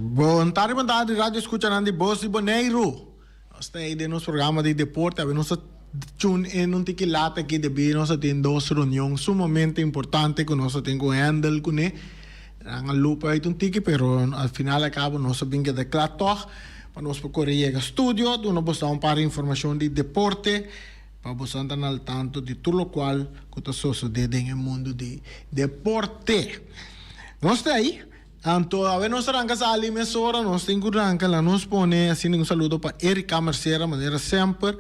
Bontari di radio escuchan di Voz di Boneiro. Sta aí de nosso programa de deporte, a nossa tune in un tiki lata que de bem nós tem duas reuniões sumamente importante que nós tem com handle com né. Ang lupa aí um tiki, pero al final acaba nós bem que de clator para nós procurar o studio, do nós buscar um par de informação de deporte para buscar estar al tanto de tudo o qual que está sucedendo no mundo de deporte. Nós está aí. Então, a ver, nós arrancamos a emissora, nós temos que arrancar, lá nos põe, assim, um saludo para Erika Mercera, maneira sempre.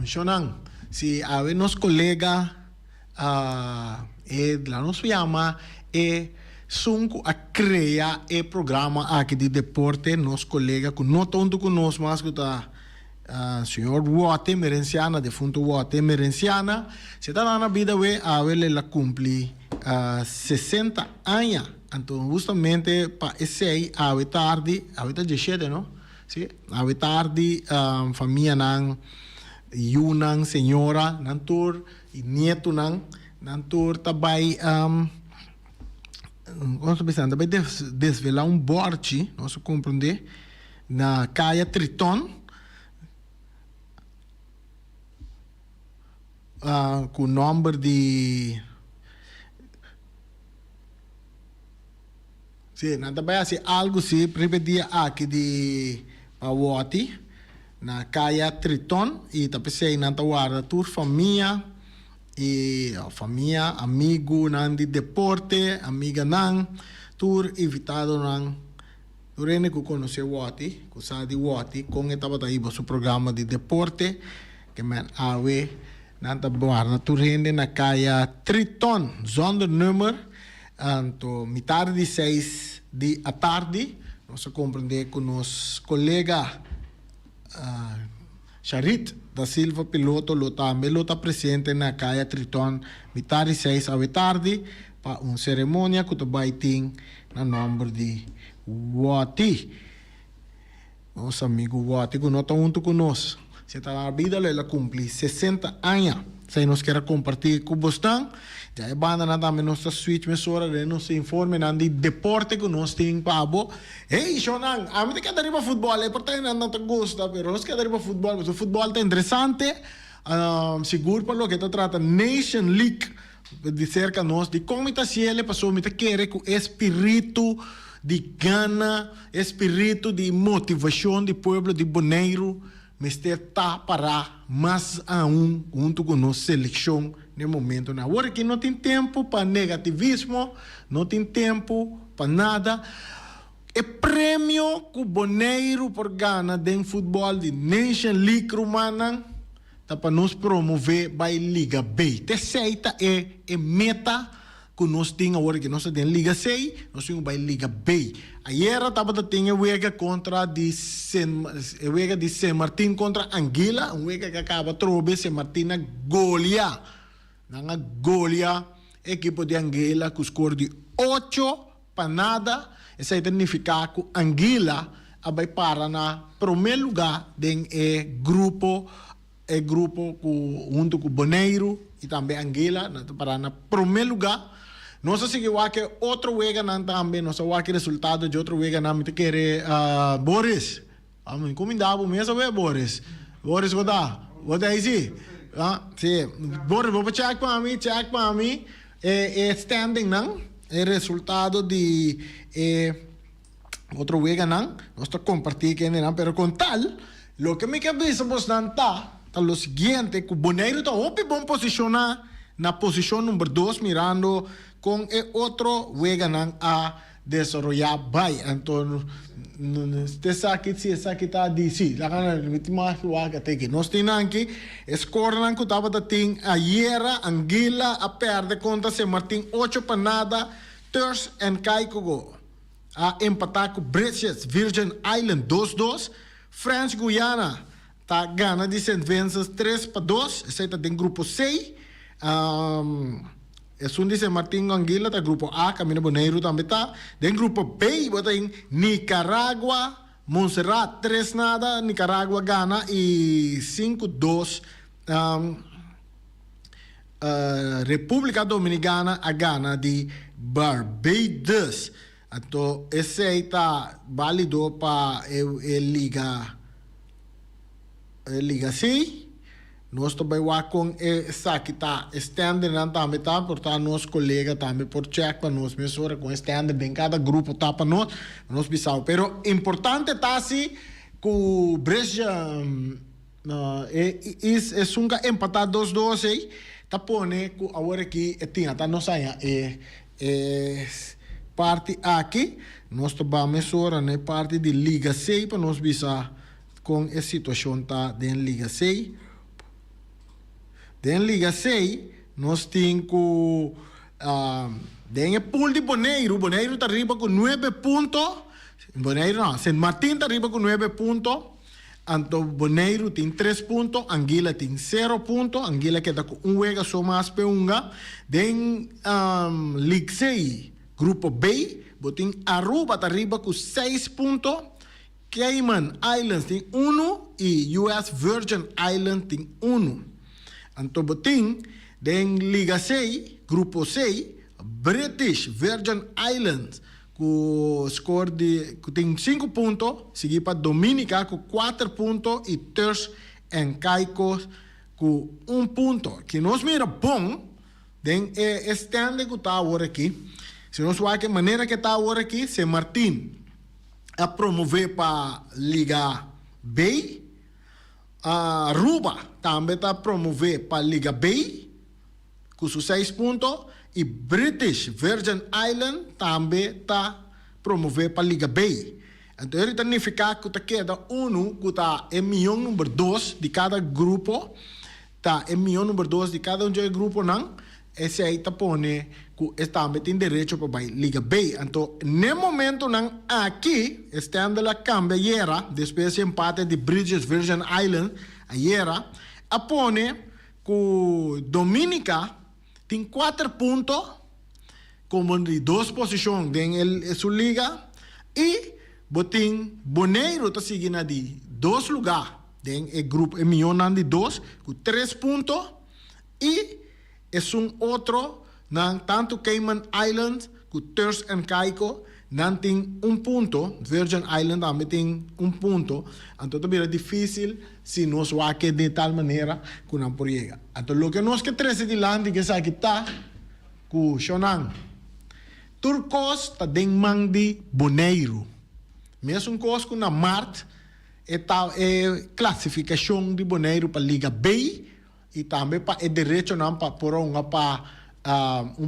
Shonan, se a ver, nosso colega, lá nos chama, sunco a criar o programa aqui de deporte, nosso colega, que não tanto conosco, mas que está senhor Wate Merenciana, defunto Wate Merenciana, se está na vida, a ver, ela cumpre 60 anos. Então, justamente para esse aí, a tarde, a tarde, não? Sim, a tarde, família não, yunang senhora, não tur, e neto não tur, também, como se diz, também desvelar borte, não se compreende, na caia Triton, com o número de sim, nada bem assim, algo assim, repetia aqui de Pawati, na Caia Triton, e também sei, na Tawara, tur família, e família, amigo, nan de deporte, amiga nan, tur invitado nan, tur ene que conheceu Wati, que sabe de Wati, com estava daí o seu programa de deporte, que men awe, nan Tawara, tur ene na Caia Triton, zonder número. Então, metade de 6 da tarde, nós compreendemos com nosso colega Charit da Silva Piloto, ele está presente na Caia Triton, metade de 6 da tarde, para uma cerimônia que vai ter no nome de Wati. Nosso amigo Wati, que não está junto conosco. Se está na vida, ele cumpre 60 anos. Se nós queremos compartilhar com vocês, já é banda na também nossa switch emissora, nos informe de deporte que nós temos para bo. Ei, Shonan, a mim quer dar para futebol, é porque não te gosta, mas nós quer dar para futebol, mas o futebol é interessante, seguro para o que está trata Nation League, de cerca nós, de como está cielo, passou, me quer com espírito de gana, espírito de motivação do povo de Boneiro, Mister tá para mais junto com nossa seleção no momento. Agora que não tem tempo para negativismo, não tem tempo para nada. É prêmio que o Boneiro por Gana de futebol de Nation League Romana tá para nos promover para a Liga B. Terceira é meta que nós temos agora que nós temos Liga C, nós temos para a Liga B. Ayer estava tendo wega contra de wega de San Martín contra Anguila, wega que acaba trobe San Martín na golia. Na golia, equipo de Anguila com score de 8 para nada. Isso significa que Anguila vai para na primeiro lugar do grupo junto com Boneiro e também Anguila para na primeiro lugar. Não sei se que outro wega não também, não sei que resultado de outro wega não me quer Boris. Como dá mesmo Boris? Boris goda aí sim. Sim. Boris, vou check para mim. Standing não? É resultado de outro wega não? Nós estamos compartilhando não, pero com tal, lo que me cabeça vos não tá o seguinte, que o Boneiro está bom posicionar na posição número 2, mirando com o outro wega a desarrollar bem. Então, essa aqui está de si. Lá que nós temos aqui, score que estava tendo ayer, Anguila a perde contra San Martín 8 para nada, Tours and Caicogo a empatar com British Virgin Island 2-2, France Guyana está ganhando de St. Vincent 3-2, esse está em grupo C. Es un dice Martín Anguila, está grupo A, Camino Boneiro também está. Del grupo B, tem Nicaragua, Montserrat 3-0, Nicaragua gana e 5-2. República Dominicana a gana de Barbados. Então, esse aí está válido para a Liga C. Nós também vamos com essa que está standard também, tá? Portanto, nosso colega também por check para nós, mesmo com standard em cada grupo tá para nós bisau. Pero importante tá assim que o Brescia é um empatar 2-2 aí, tá pone que agora aqui tinha tá nós aí parte aqui, nós também mesura né parte de Liga 6 para nós bisau com a situação tá dentro Liga 6. Den Liga 6, nós temos den pool de Bonaire. Bonaire está arriba com 9 pontos. Bonaire não, San Martín está arriba com 9 pontos. Então, Bonaire tem 3 pontos. Anguila tem 0 pontos. Anguila queda com um juego só mais para unga. Den Liga 6, grupo B, botem Aruba está arriba com 6 pontos. Cayman Islands tem 1 e US Virgin Islands tem 1. Então, botim, den Liga 6, Grupo 6, British Virgin Islands, com score que tem 5 pontos, seguido para Dominica com 4 pontos e Turks and Caicos com 1 ponto. Que nós mira bom, den stand que está agora aqui. Se nós vamos que maneira que está agora aqui, San Martín a promover para Liga B. Aruba também está a promover para a Liga B, com seus 6 pontos, e British Virgin Islands também está a promover para a Liga B. Então, ele significa que queda que está em milhão número 2 de cada grupo, está em milhão número 2 de cada grupo, não. Esse aí está pone que também tem direito para a Liga B. Então, no momento, não, aqui, estando lá cambia, era, depois de empate de British Virgin Islands, era, a pone que Dominica tem 4 pontos, como de 2 posições em sua liga, e botem Bonaire está seguindo de 2 lugares, em grupo, em milhão de 2, com 3 pontos, e outro, tanto Cayman Islands, com Turks and Caicos, não tem 1 ponto, Virgin Island também tem 1 ponto, então também é difícil se nós vamos de tal maneira que não por chegar. Então, o que nós que treze de lá, que aqui está, com Shonan, Turcos está dentro de Bonaire, mesmo coisa que na Marte, é classificação de Bonaire para a Liga B, e também para o direito não para por uma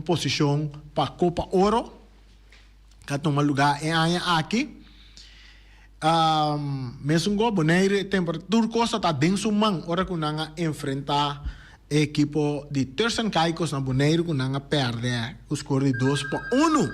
posição para a Copa Ouro, que toma lugar em aqui. Mesmo que Bonaire Turcos está dentro man, hora que não enfrentar a equipe de Turks and Caicos na Bonaire que não perde o score de 2-1.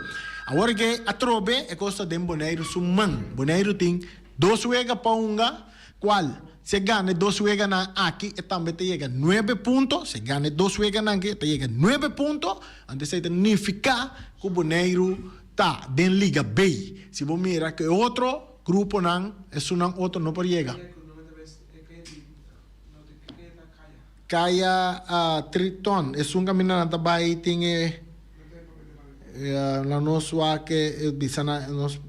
Agora que a trobe é costa de Bonaire summan. Bonaire tem 2 juegos para unga, qual se ganha 2 juegos na aqui, também te chega 9 pontos. Se ganha 2 juegos na aqui, te chega 9 pontos. Antes de significa que o Bonaire está dentro Liga B. Se você mira que outro grupo não, é outro não pode chegar. Kaya Triton, é caminho na tabay tem na nossa que bisana nos.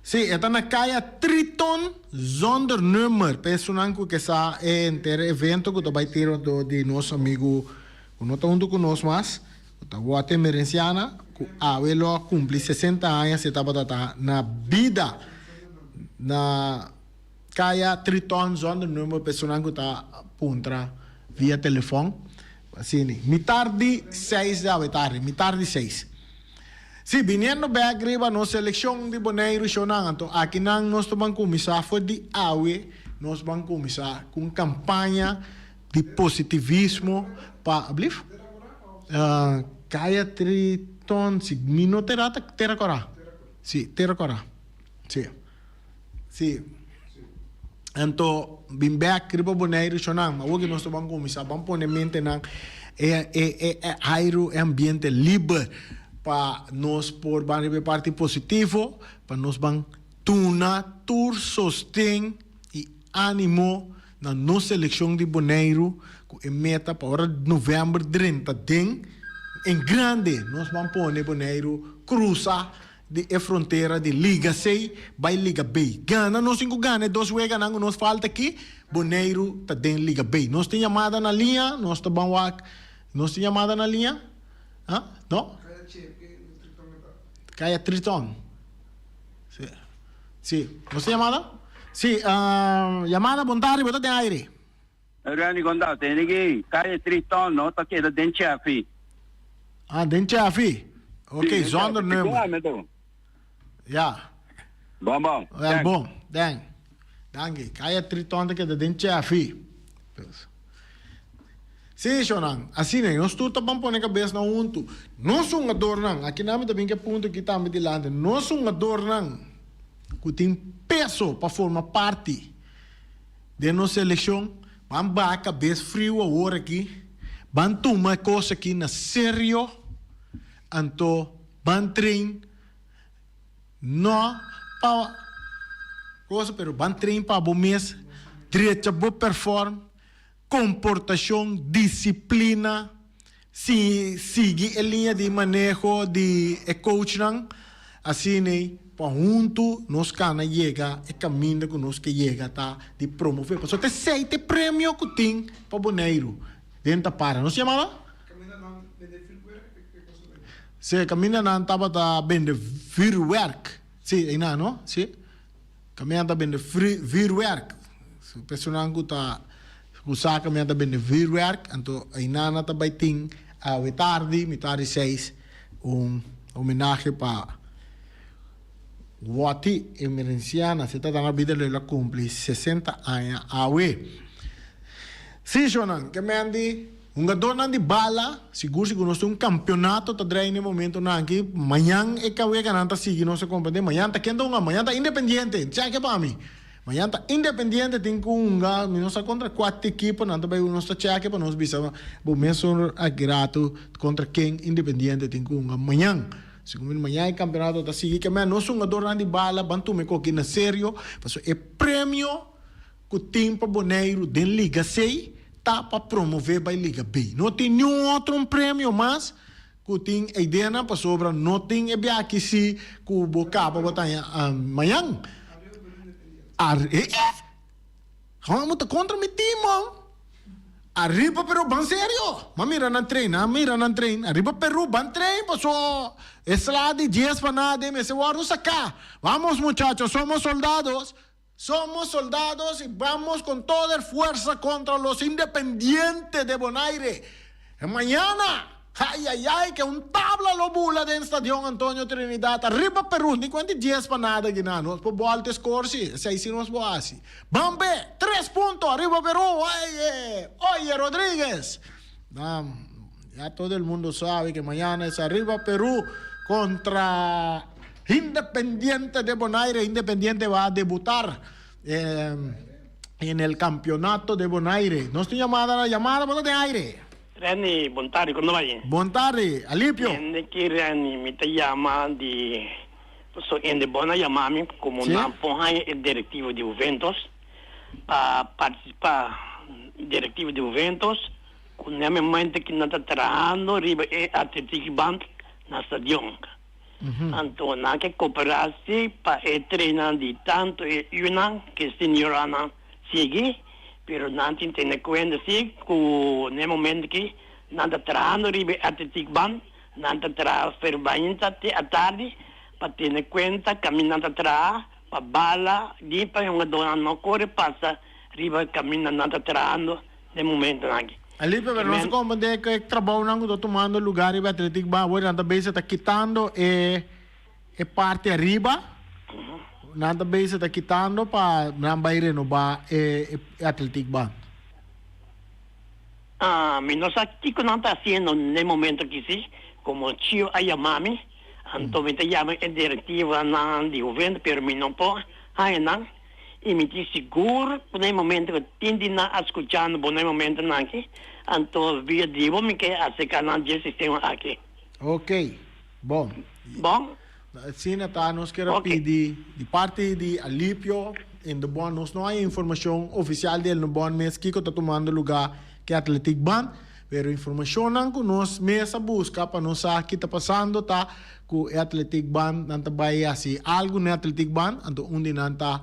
Sim, esta na Kaya Triton zonder número. Personal que está entre evento que vai ter de nosso amigo, que não está junto conosco mais, que está Guate Merenciana, que ele cumpre 60 anos, se está na vida na Kaya Triton zonder número. Personal que está puntra via telefone. Assim, mi tarde 6 da tarde, mi tarde 6. Sim, viniendo bem arriba na seleção de Bonaire, então aqui nós vamos começar foi de AUE, nós vamos começar com campanha de positivismo para abrir. Kaya Triton, se não terá coragem. Sim, terá coragem. Sim. Sim. Então, bem bem arriba Bonaire, mas hoje nós vamos começar, vamos pôr em mente na aero ambiente livre para nós por parte positivo, para nós vamos tuna, sostém e ânimo na nossa seleção de Bonaire, que é meta para novembro 30, em grande, nós vamos pôr Bonaire, cruza de fronteira de Liga C by Liga B. Gana, nós cinco gana, dois wega não nos falta aqui, Bonaire tá dentro Liga B. Nós tem chamada na linha, nós tá bom nós tem chamada na linha? Hã? Não? Kaya Triton. Sim. Nós tem chamada? Sim, chamada Bontari, bota de aire. Rani Gonda, tem aqui, Kaya Triton, não tá aqui da Denchafi. Ah, Denchafi. Ok, zonder nummer. Ja. Bom. Wel, bom. Dank je. Kaya Triton que de Denchafi. Sim, Shonan. Assim, nós tudo estamos pondo a cabeça na unto. Nós somos adornan. Aqui na minha também que ponto que está me dilando. Nós somos adornan. Que tem peso para formar parte de nossa eleição. Vamos bater a cabeça frio agora aqui. Vamos tomar coisa aqui na sério. Então, vamos treinar. Não para coisa, pero vamos treinar para o mês. Direito a boa performance. Comportação, disciplina. Seguir a linha de manejo de coaching. Assim, né? Para junto, nós cana chega e caminho que nós que chega tá de promover. Só tem 7 prêmios que tem para Bonaire. Dentro para, não se chama lá? Se caminha não estava da vender vuurwerk. Sim, aí não, sim. Caminha da vender vuurwerk. Se pessoal que tá usar caminha da vender vuurwerk, então aí não tá vai ter a metade 6 homenagem para Wati emergenciana, se está na vida dela cumpre 60 anos a Sim, Shonan, que me andi jogador de bala, seguro que nós temos campeonato tá no momento na aqui, amanhã é que eu cananta seguir nossa competição, amanhã tá quente amanhã tá independente, cheque para mim. Amanhã tá independente, tem que nossa contra 4 equipes, não também nossa cheque para nós bisa, o mesmo grato contra quem independente tem que amanhã. Segundo amanhã é campeonato tá seguir que nós somos jogador de bala, bantu me aqui na sério, porque é prêmio que tem para Bonaire de Liga C tá para promover para Liga B. Não tem nenhum outro prêmio mais que tem a ideia para sobra, não tem é bem aqui se que o boca para botar amanhã. Vamos tá contra meu time. Arriba pero ban serio. Mira na trein. Arriba Peru ban trein, pasó. Es la de 10 para nada, me se vamos acá. Vamos muchachos, somos soldados y vamos con toda fuerza contra los independientes de Bonaire. Mañana, que un tabla lo bula del estadio Antonio Trinidad. Arriba Perú, ni cuenta 10 para nada, Guinano. Por bolte score, sí, se hicimos boasi. Bambe, 3 puntos, arriba Perú. Oye, Rodríguez. Ya todo el mundo sabe que mañana es arriba Perú contra Independiente de Bonaire. Independiente va a debutar en el campeonato de Bonaire. No estoy llamada de aire. Rani, Bontari, ¿cuándo vaya? Bontari, Alipio. En que Rani me te llama de... en de buena llamada como ¿Sí? una ponja el directivo de Juventus para participar directivo de Juventus con el momento que no está trabajando arriba el Athletic Bank en el estadio. Entonces, hay que cooperarse para entrenar de tanto una que señora sigue, pero no tiene que cuenta que en el momento que no está trabajando arriba el Athletic Bank, no está trabajando a tarde, para tener cuenta, caminando atrás, para bala, y para un dona no corre, pasa, arriba caminando trabajando, de momento aquí. Alipio, pero no se comprende que el trabajo no está tomando lugar y el Atlético va a veces está quitando parte arriba, nada veces está quitando para no renovar el Atlético va. No sé qué no está haciendo en el momento que sí, como Chio Ayamami, entonces me llama el directivo de Juventus, pero me no puedo, y me dice seguro, en el momento que tiende a escuchar, en el momento aquí, entonces digo que hace canal de sistema aquí. Ok, bom. Bom? Sim, tá, nós queremos pedir de parte de Alipio, em do bom, nós não há informação oficial dele no bom mês que está tomando lugar que é Athletic Band, pero informação não que nós mesa busca para nós saber o que está passando tá com o Athletic Band não tá vai assim algo no Athletic Band então onde não tá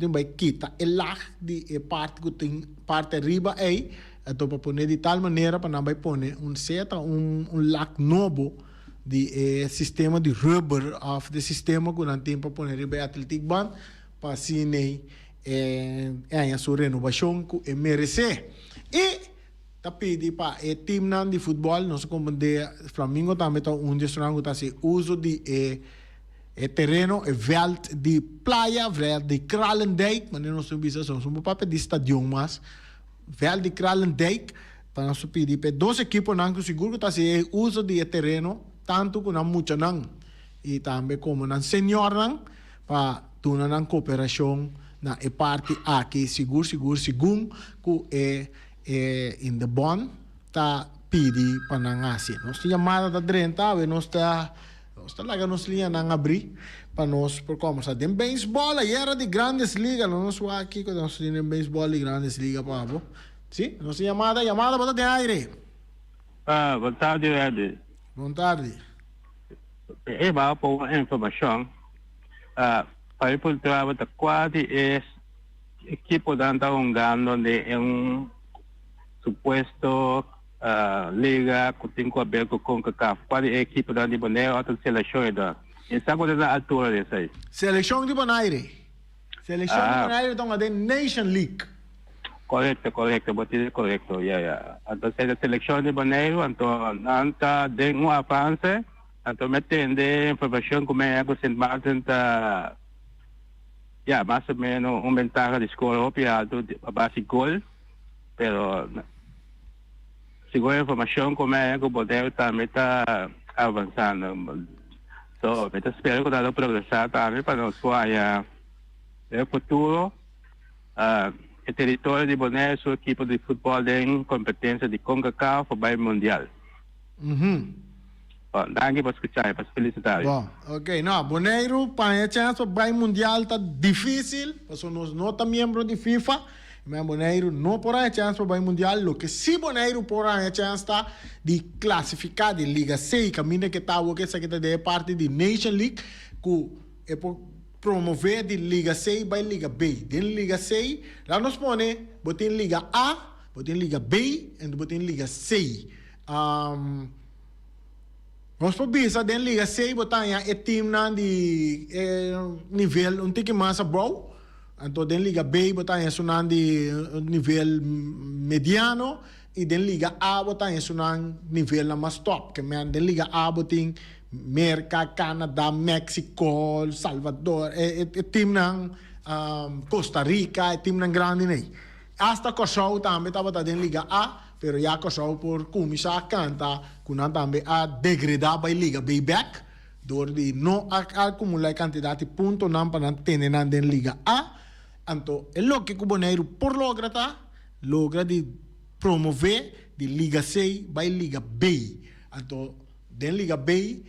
vai quitar o lag de parte que tem parte riba aí então para pôr de tal maneira para não vai pôr lag novo de sistema de rubber of de sistema que não tem para pôr riba Athletic Band para assim a sua renovação que é merecer e tapi pa team nan de futebol nós como de Flamengo também tá gestionando tá se uso de terreno veld de praia veld de Kralendijk mas nós não bisa são um papel de stadion mas veld de Kralendijk para nós pedir para dois equipos nan que seguro tá se uso de terreno tanto que não muito nan e também como nan senior nan para tuna nan cooperação na parte aqui seguro que in the bond ta pidi panangasi. Nós chamada da drenta, nós tá laga nós linha nang abri para nós por como sa dem baseball era de grandes liga, nós aqui com nós linha baseball de grandes liga pavo. Sim, nós chamada para de aire. Boa tarde, Ed. Boa tarde. Ba po informação. Para o trabalho da quadra é equipo dando ganho de supuesto liga que tem que ver com CONCACAF. Qual é a equipe da Bonaire ou a seleção da? Essa coisa da altura dessa aí. Seleção de Bonaire. Seleção de Bonaire então a Nation League. Correto, correto. Então a seleção de Bonaire então anta de um avanço, então metendo informação como é que Saint Martin tá mais ou menos ventaja de score alto a base gol. Pero según la información como es que Bonaire también está avanzando. So, espero que está progresando también para nosotros allá el futuro. El territorio de Bonaire es su equipo de fútbol en competencia de CONCACAF para el Mundial. Gracias por escuchar, por felicitar. Ok, no, Bonaire para a chance para el Mundial está difícil, porque nós não estamos miembros de FIFA. Mas Bonaire não porá a chance para o Mundial. O que se Bonaire porá a chance de classificar de Liga 6, caminho que está o que se quer de parte de Nation League, que é por promover de Liga 6 para Liga B. De Liga 6, lá nós põe, botem Liga A, botem Liga B e botem Liga 6. Nós podemos de Liga 6 botar o time de nível um pouco mais bom. Então, den Liga B, botar isso de nível mediano, e den Liga A, botar isso nível mais top. Que men den Liga A, botem América, Canadá, México, Salvador, time Costa Rica, time grande nem. Hasta Kosovo também estava den Liga A, pero já Kosovo por começar a cantar, quando também a degradar para Liga B back, door de não acumular quantidade de pontos não para ter den Liga A. Então, é lo que o Bonaire por logra de promover de Liga 6 para Liga B. Então, da Liga B,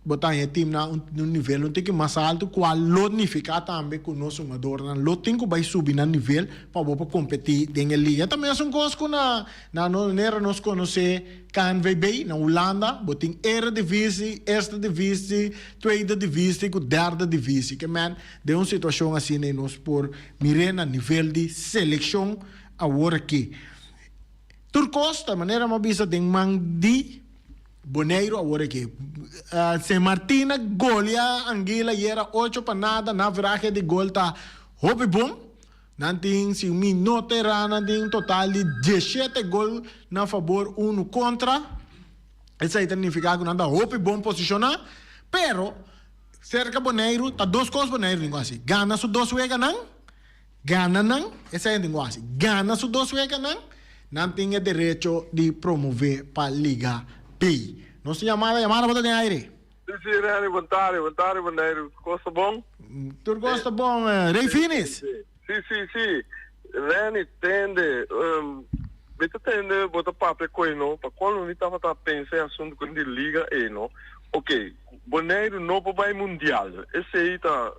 botar o time no nível um pouco mais alto, qual lotnificar também com o nosso jogador. Lot tem que subir no nível para competir na Liga. Também é uma coisa que nós conhecemos KNVB, na Holanda, botem Eredivisie, Eerste Divisie, Tweede Divisie, Derde Divisie. Que man, de uma situação assim, nós por mirar no nível de seleção agora aqui. Turcos, da maneira mais vista, tem de Bonaire agora aqui. Saint Martina golia Anguila e era 8 para nada na viragem de gol tá hobby bom. Nanting si minuto era tem total de 17 gol na favor 1 contra. Essa significa que nada hobby bom posicionar, pero cerca Bonaire tá duas coisas Bonaire ninguém assim. Gana su dos wega não? Gana não? Essa é ninguém assim. Gana su dos wega não tem direito de promover para Liga B. Nossa chamada para o aire. Sim, Rani, boa tarde, Bonaire. Gosta bom? Tu gosta bom, Rei Finis? Sim. Rani, tende, bota papel com ele, para quando ele estava pensando em assunto com ele liga aí, não? Ok, Bonaire não vai mundial. Esse aí está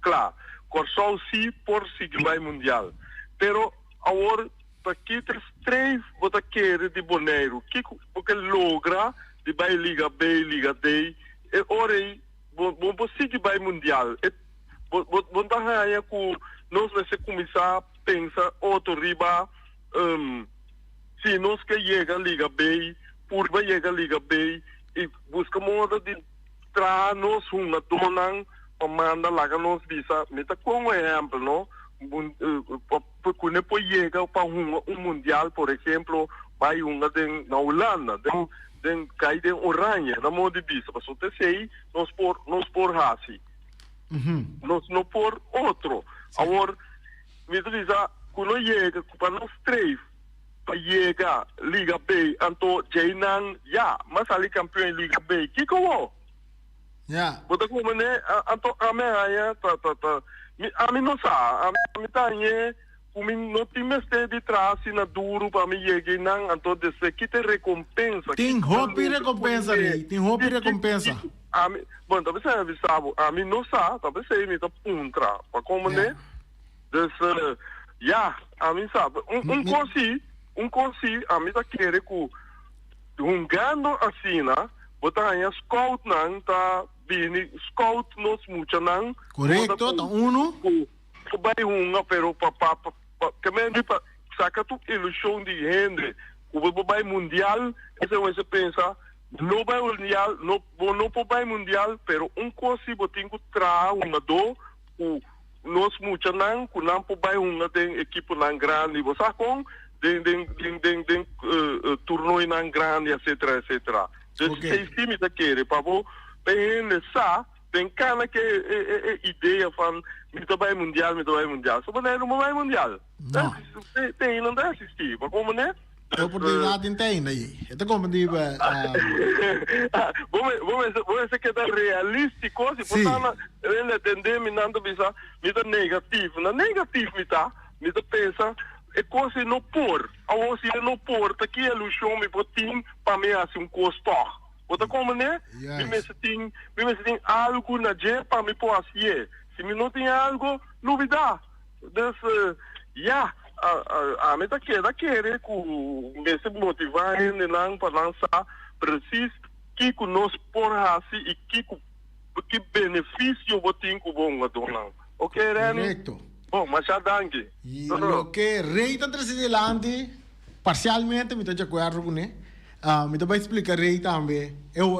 claro. Corsol sim, por si vai mundial. Pero agora para que te estreif bota querer de Bonaire, que porque logra de vai Liga B, Liga D, e ora aí, bom seguir vai mundial. Bom tá aí com nós vai se começar a pensar outro riba, se nós que chega Liga B, por vai chegar Liga B e busca moda de tra nós uma donan para mandar lá que nós visa, meta com exemplo, não? Porque não pode chegar para mundial, por exemplo, vai na Holanda, den cai den Oranha, na moda de visa, mas até sei nós por assim, nós não por outro. Agora, me diz quando chega para nós três para chegar Liga B, então Jainan mas ali campeão em Liga B, que como? Bota como né, então a minha a mim não sabe, a mim tá aí, como não tem mais de trás na duro para mim chegar não, então desse que te recompensa. Tem roupa e recompensa, tem roupa e recompensa. Bom, talvez você sabe, a mim não sabe, talvez você me tá puntra, para como né, desse, a mim sabe, um consi, a mim tá querer que jogando assim, né, botar aí scout não tá bini scout nos mucha não. Correcto, tá uno. Que vai pero que me saca tu ilusão de gente, o vai mundial, esse você pensa, não vai mundial, não vai mundial, pero consi botin que tra do nos mucha não, que não vai tem equipe não grande, você com den torneio não grande, etc. Então, se time da querer, para você tem cara que ideia fan me vai mundial só não vai mundial não dá assistir mas como né a oportunidade tem aí então como digo vamos ser que é realístico se portanto ele entender me não bisa me tá negativo me tá pensa é coisa não por ou se não por tá que ilusão me botin para me assim custo. Outra como né? Me tem algo na gente para me pôr assim. Se me não tem algo, novidade. Então, a meta que é querer que me se motivar não para lançar preciso que nós por assim e que benefício eu tenho com bom adornar. Ok, Reni? Correcto. Bom, mas já danke. E o que rei tá trazendo parcialmente me tá de acordo com ele. Me vai explicar aí também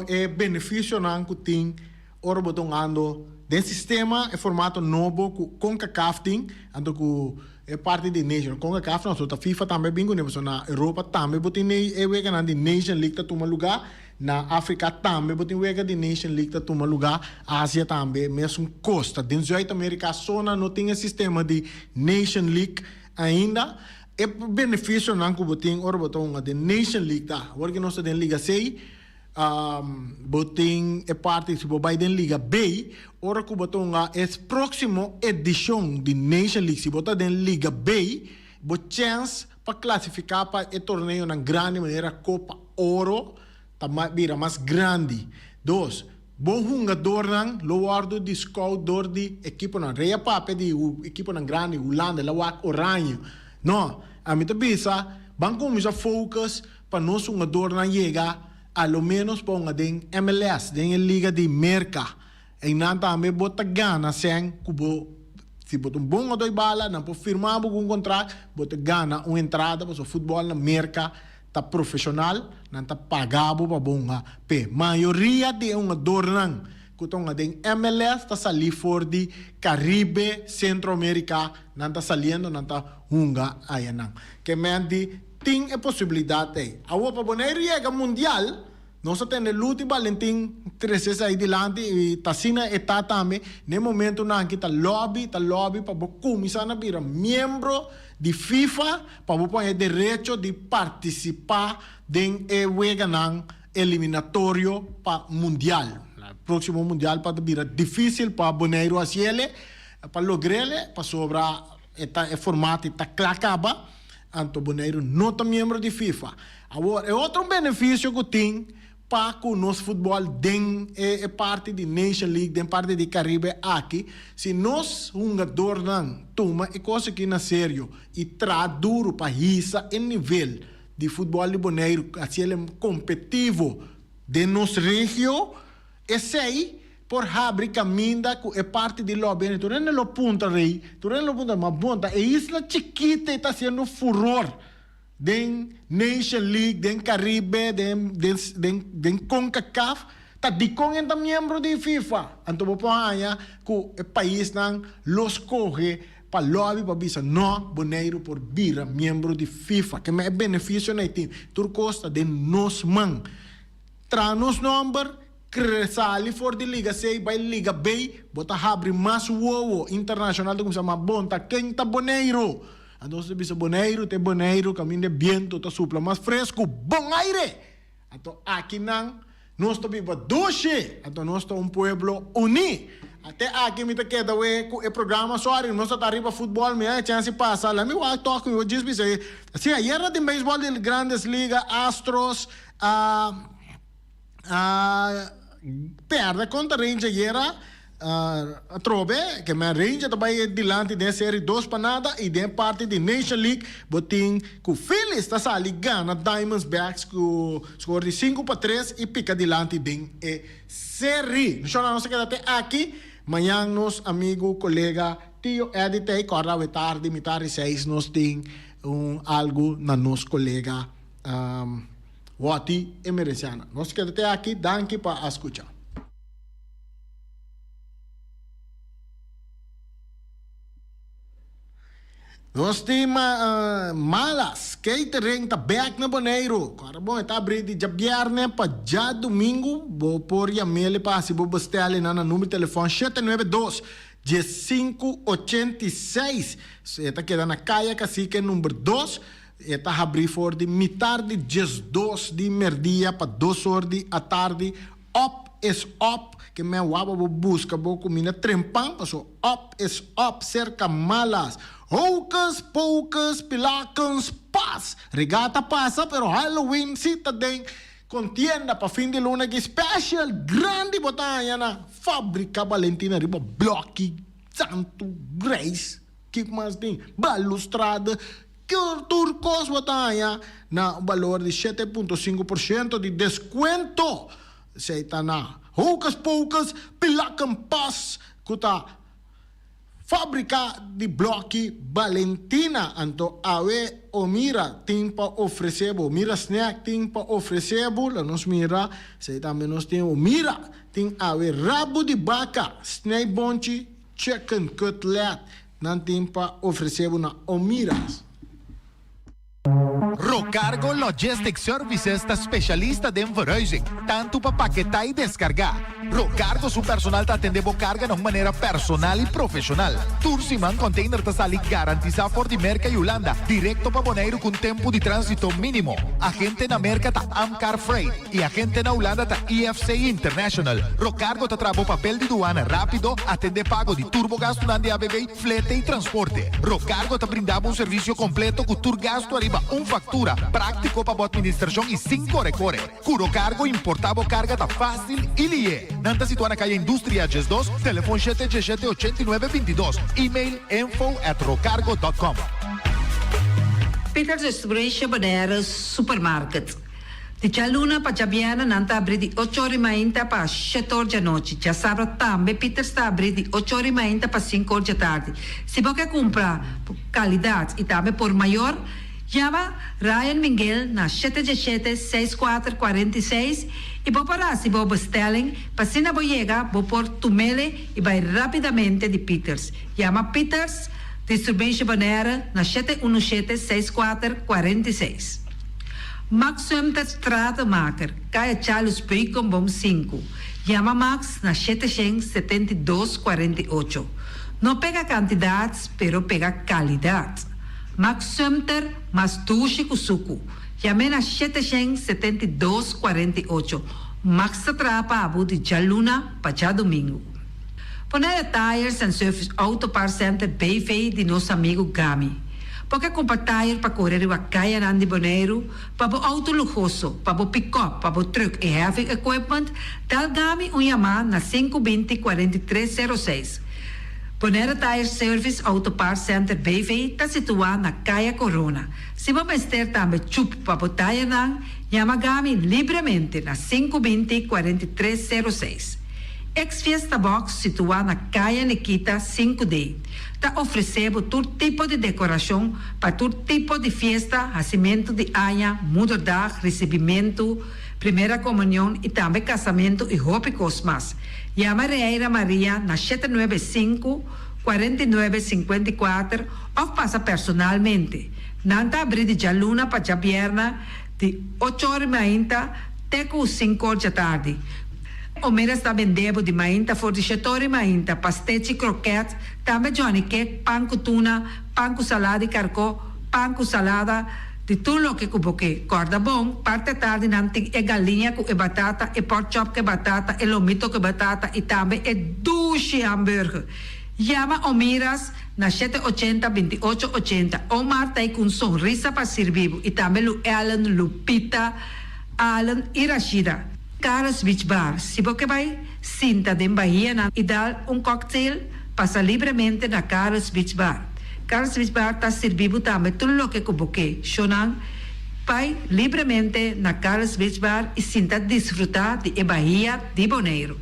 é benefício não que tem ora botando desse sistema é formato novo com CONCACAF tem ando que é parte da Nation CONCACAF não só a FIFA também bingo né na Europa também botin é wega na Nation League tá toma lugar na África também botin wega de Nation League tá toma lugar Ásia também mesmo costa dentro da América zona não tem sistema de Nation League ainda. É benefício não que botin ora botam a Nation League tá porque nós temos Liga C botin é parte se bobai den Liga B ora que botam a é próximo edição de Nation League se botar den Liga B bot chance para classificar para o torneio na grande maneira Copa Ouro tá vira mais grande dois bom jogador não loardo de scout de equipe na reia pape de equipe na grande Holanda lá Oranha. No, a mim também vamos começar a focus para nós jogador não chegar a lo menos para uma den MLS, den liga de Merca. E não também bota gana sem cubo se bota bom ou dois bala, não pode firmar um contrato, bota gana uma entrada para o futebol na Merca tá profissional, não tá pagado para bom pe. Maioria de jogador não que den MLS está salindo fora de Caribe, Centro-América, não está saliendo, não está hunga aí não. Que mente tem a possibilidade aí. A para Bonaire chega mundial, nós temos luta Valentim 3 aí delante e tá sina eta também. No momento não que tá lobby para começar a virar membro de FIFA para ter direito de participar den wega eliminatório para mundial. Próximo mundial para vir difícil para Bonaire Asiele para lograrle para sobrar é formato está clacaba anto Bonaire não é membro de FIFA agora é outro benefício que tem Paco nos futebol den é parte de Nation League, den parte de Caribe aqui. Se nós jogador não toma é coisa que na sério e traduro para isso em nível de futebol de Bonaire, assim ele é competitivo de nos região, esse aí por abrir caminho é parte de lobby. Tu não lo punta rei, tu não lo punta, mas bonta é isla chiquita está sendo furor den Nation League, den Caribe, den CONCACAF, tá de com enta membro de FIFA. Então vou falar que o país não los coge para lobby para bisa no Bonaire por vira membro de FIFA, que me é benefício na time. Tu costa de nos man. Tra nos number cresali for de Liga C, vai Liga B, bota abre mais uovo internacional de como se chama bonta, quem tá Bonaire. Então, se você Bonaire, tem Bonaire, caminho de vento, tá supla mais fresco, bom aire. Então, aqui não, nós estamos vivendo doce. Então, nós estamos pueblo unido. Até aqui, me queda o programa, sorry, nós estamos arriba futebol, me é chance passar. Lá, me vai tocar, eu disse, assim, a era de beisebol de grandes ligas, Astros, perde contra Ranger, era Trobe, que me Ranger também dilante da série 2 para nada e de parte de Nation League, botin que o Phillies está sali gana Diamondbacks com score de 5-3 e pica dilante da série. Não sei até aqui, amanhã nos amigo, colega, tio Edith e corda de tarde, mitad 6 nós tem algo na nos colega Wati e Mereciana. Nós quedamos até aqui, danke para escutar. Nós temos malas, catering, tá back na Bonaire. Cara, bom, tá abrindo de viernes para já domingo. Vou pôr a mail para se vou buscar ali na número de telefone 792-1586. Está quedando na Caia Cacique, número 2. Está abrindo for de mitad de 2 de merdia para 2 horas da tarde. Up is up. Que me waba busca vou comida trempão, passou up is up, cerca malas. Hocus pocus, pilacons, paz. Regata passa, pero Halloween cita den contienda para fim de luna que special grande batalha na Fábrica Valentina riba Blocky, Santo Grace, que mais tem? Balustrada, turcos batalha na valor de 7.5% de desconto. Você está na Hocus Pocus, Pilacon Paz, kuta Fábrica de Blocky Valentina. Anto awe o mira timpa oferecebo, mira snack timpa oferecebo, la nos mira, se também nós temos mira, tem awe rabo de vaca, snake bonchi, chicken cutlet, nan timpa oferecebo na omiras. Rocargo Logistics Services está specialista de verhuizing, tanto para paquetar e descargar. Rocargo su personal te atende carga de maneira personal e profissional. Tursiman container te sali garantiza for di merca e Holanda, directo para Bonaire com tempo de trânsito mínimo. Agente na merca ta Amcar Freight e agente na Holanda ta EFC International. Rocargo te trabo papel de duana rápido, atende pago de turbogasto na ABB, flete e transporte. Rocargo te brindava serviço completo com turgasto arriba factura, prático para a administração e 5 recore. Curo cargo, importava carga tá fácil e lie. Nanta situa na calle Industria Ges 2, telefone 717-8922, e-mail info@rocargo.com. Peters Distribution Bonaire Supermarket. De Chaluna para Jabiana nanta abri di 8h30 para 7h da noite. Já sabe também Peters está abri di 8h30 para 5h da tarde. Se você comprar qualidade e também por maior, chama Ryan Miguel na 717-6446 e vou parar se vou bestelling, para se não chega, vou pôr tumele e vai rapidamente de Peters. Chama Peters Distribution Bonaire na 717-6446. Max Sumter Stratenmaker, Caia Charles Bacon Bom 5. Chama Max na 772-48. Não pega quantidades, pero pega qualidade. Max Sumter, mas tushi kusuku. Chame na 772-48. Max Atrapa Abu de Jaluna para domingo. Bonaire Tires and Service Auto Parts Center Bayfay de nosso amigo Gami. Porque comprar tire para correr a caia nandi Bonaire, para o auto luxoso, para o pick-up, para o truck e heavy equipment, talgami Yamaha na 520-4306. Bonaire Tire Service Auto Parts Center BV está situado na Caia Corona. Se você ter também chup para o tire nang, Yamagami livremente na 520-4306. Ex-Fiesta Box situada na Caia Nikita 5D. Está oferecendo todo tipo de decoração para todo tipo de festa, nascimento de anha, mudança, recebimento, primeira comunhão e também casamento e roupas mais. Llama Reira Maria na 795-4954 ou passa personalmente. Nanta abrir de Jaluna para Jabierna de 8h30 até 5h da tarde. O mês está vendendo de mainta for de 7h30, pastete croquete, também Johnny Cake, pão com tuna, pão com salada e carcó, pão com salada, de tudo o que cuboque. Corda bom, parte tarde nanti é galinha com batata, e pork chop com batata, e lomito com batata, e também é duche hambúrguer. Llama o Miras na 780-2880. O Marta aí com sorriso para servir. E também o Ellen, Lupita, Alan e Rashida. Carlos Beach Bar. Se você vai sinta de Bahia e dar cocktail, passa livremente na Carlos Beach Bar. Carlos Beach Bar está servindo também tudo o que você quer. Vai livremente na Carlos Beach Bar e sinta desfrutar de Bahia de Bonaire.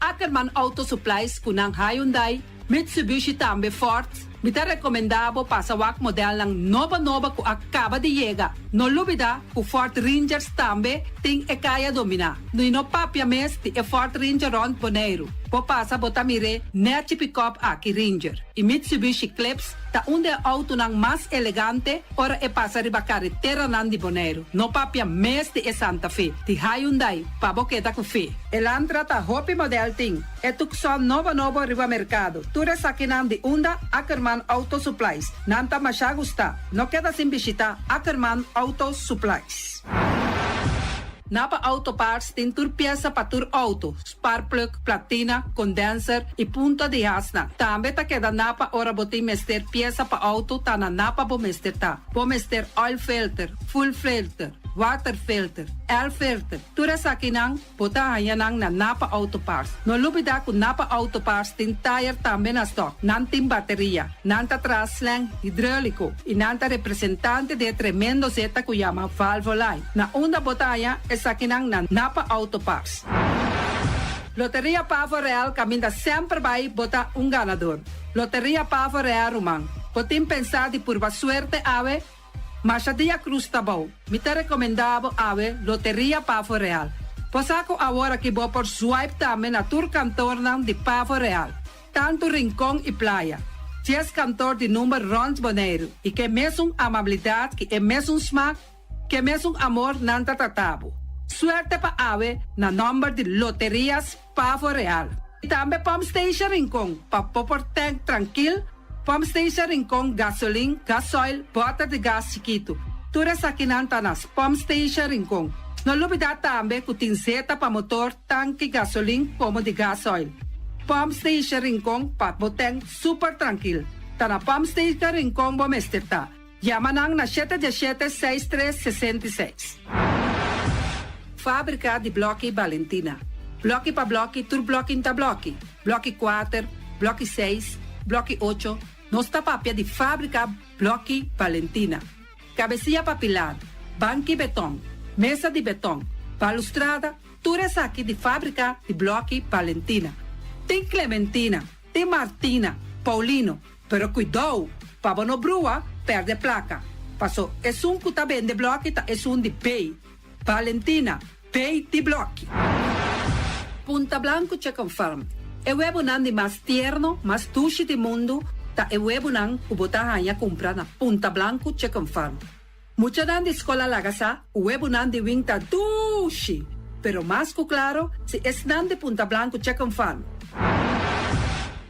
Ackerman Auto Supplies kunang Hyundai, Mitsubishi tambe Ford, mita recomendabo pasawak model ng nova ku acaba de llegar. No lubida ku Ford Rangers tambe ting ekaya domina. No papia mes ti Ford Ranger on Bonaire. Po pasa botamire net pick-up aki Ranger. E Mitsubishi Eclipse ta unde auto ng mas elegante ora pasa riba carretera nan di Bonaire. No papia mes ti Santa Fe. Ti Hyundai pa boketa ku fe. Elantra ta hopi model ting. Etukson novo riba mercado. Ture sakinan di unda Ackerman Auto Supplies. Nanta masya gusta. No queda sin visita Ackerman Auto Supplies. Napa Auto Parts tem tur pieza para tur auto, spark plug, platina, condenser e punta de asna. Também tá queda Napa ora botim mester pieza para auto tá na Napa bo mester tá. Bo mester oil filter, full filter, water filter, air filter. Tura sa kinang bota hayanang na Napa Auto Parts. No lubida ku Napa Auto Parts tin tire também na stock. Nantim bateria, nanta traslang hidráulico e nanta representante de tremendo zeta ku llama Valvoline. Na unda botaya sa kinang na Napa Auto Parts. Loteria Pavo Real caminha sempre vai botar ganador. Loteria Pavo Real Rumang. Potim pensar de purva suerte ave, mas a dia cruz tá bom. Me te recomendavo ave Loteria Pavo Real. Posaco agora que vou por swipe também na tour cantor de Pavo Real. Tanto rincão e playa. 10 cantor de número Rons Bonaire. E que mesmo amabilidade, que é mesmo smack, que mesmo amor nanta tratabo. Suerte pa ave na number de Loterias Pavo Real. E também Pump Station Rincon, pa popor tank tranquil, Pump Station Rincon, gasolina, gasoil, bota de gas chiquito. Tura sa kinanta nas Pump Station Rincon. No lubida também ku tinzeta pa motor, tanque gasolina como de gasoil. Pump Station Rincon, pa boteng super tranquil. Ta na Pump Station Rincon bo mesterta. Yamanang na 717-6366. Fábrica de Bloque Valentina. Bloque para bloque, tur bloque inta bloque. Bloque 4, bloque 6, bloque 8. Nossa papia de fábrica Bloque Valentina. Cabecilla papilar, banco betão, mesa de betão, balustrada, tudo isso aqui de fábrica de Bloque Valentina. Tem Clementina, tem Martina, Paulino, pero cuidado, para não brua, perde placa. Passou, é que tá bem de bloque, é de pay. Valentina, pay de bloque. Punta Blanco Chicken Farm. É o huevo de mais tierno, mais dulce do mundo, tá é o huevo nan ubotahanya comprar na Punta Blanco Chicken Farm. Mucha nan de escola lagasa, o huevo nan de wing tá dulce, pero mais claro, se es nan de Punta Blanco Chicken Farm.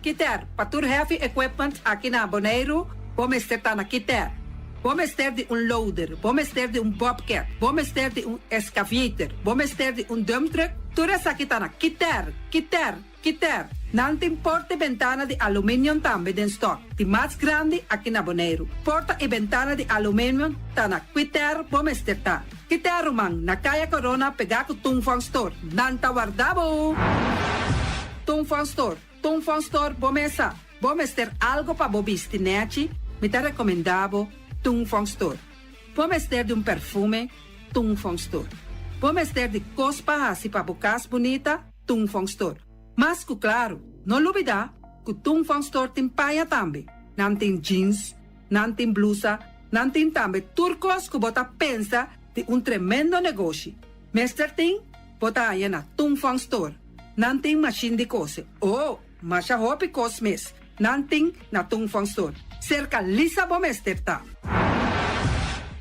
Kiter, patur heavy equipment aqui na Bonaire, vamos estar na Kiter. Vamos ter de loader, vamos ter de bobcat, vamos ter de excavator, vamos ter de dump truck. Tudo isso aqui está na Kiter. Nantin porta e ventana di aluminium tambe den stock, di mas grandi aqui na Bonaire. Porta e ventana di aluminium ta na Quiter Bomesterta. Quiter man na Kaya Corona pegaco Tungfang Store. Nanta guardabo! Tungfang Store Bomesa. Bomester algo pa bobisti neci, mi te recomendavo Tungfang Store. Bomester de perfume, Tungfang Store. Bomester de cospa hasi pa bucas bonita, Tungfang Store. Mas claro, não olvidar que o Tungfang Store tem paia também. Não tem jeans, não tem blusa, não tem também turcos que bota pensa de tremendo negócio. Mester tem, bota aí na Tungfang Store. Não tem machine de coisa. Oh, mas a roupa coisa mesmo. Não tem na Tungfang Store. Cerca Lisa Bomester tá.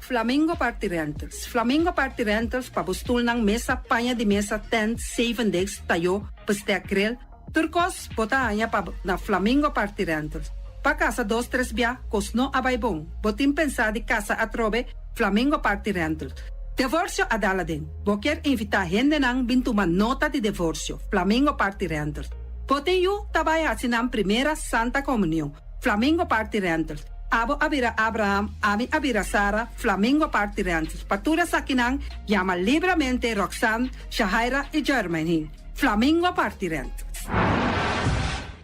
Flamingo Party Rentals. Flamingo Party Rentals pa bustul ng mesa, paña de mesa, tent, 7 days, tayo, pastek grill. Turcos, bota anya pa na Flamingo Party Rentals. Pa casa 2-3 bia, kosno abay bong. Botin pensa di casa atrobe, Flamingo Party Rentals. Divorcio adala din. Boker invita hende nang bintuman nota di divorcio, Flamingo Party Rentals. Botin yu tabay asinang primera Santa Comunión, Flamingo Party Rentals. Abo abira Abraham, ami abira Sara, Flamingo Party Rentals. Patura sa kinang, llama libremente Roxanne, Shahaira y Germany. Flamingo Party Rentals.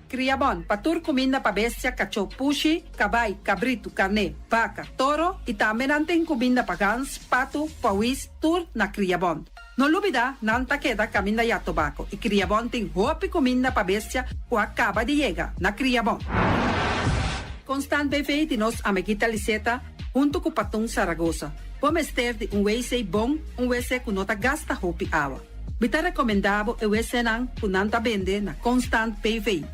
Criabon, patur comida pa bestia, cacho pushi, cabay, cabrito, carne, vaca, toro, y también anten comida pa gans, pato, pawis, tur na Criabon. No olvida, nanta queda camina ya tobacco, y Criabon ten hopi comida pa bestia, o acaba de llegar na Criabon. Constant BV de nos amiguita Liseta, junto com Patung Zaragoza. Vamos ter de WC bom, WC que nota gasta hopi água. Bita recomendado o WC não que nanta vende na Constant BV.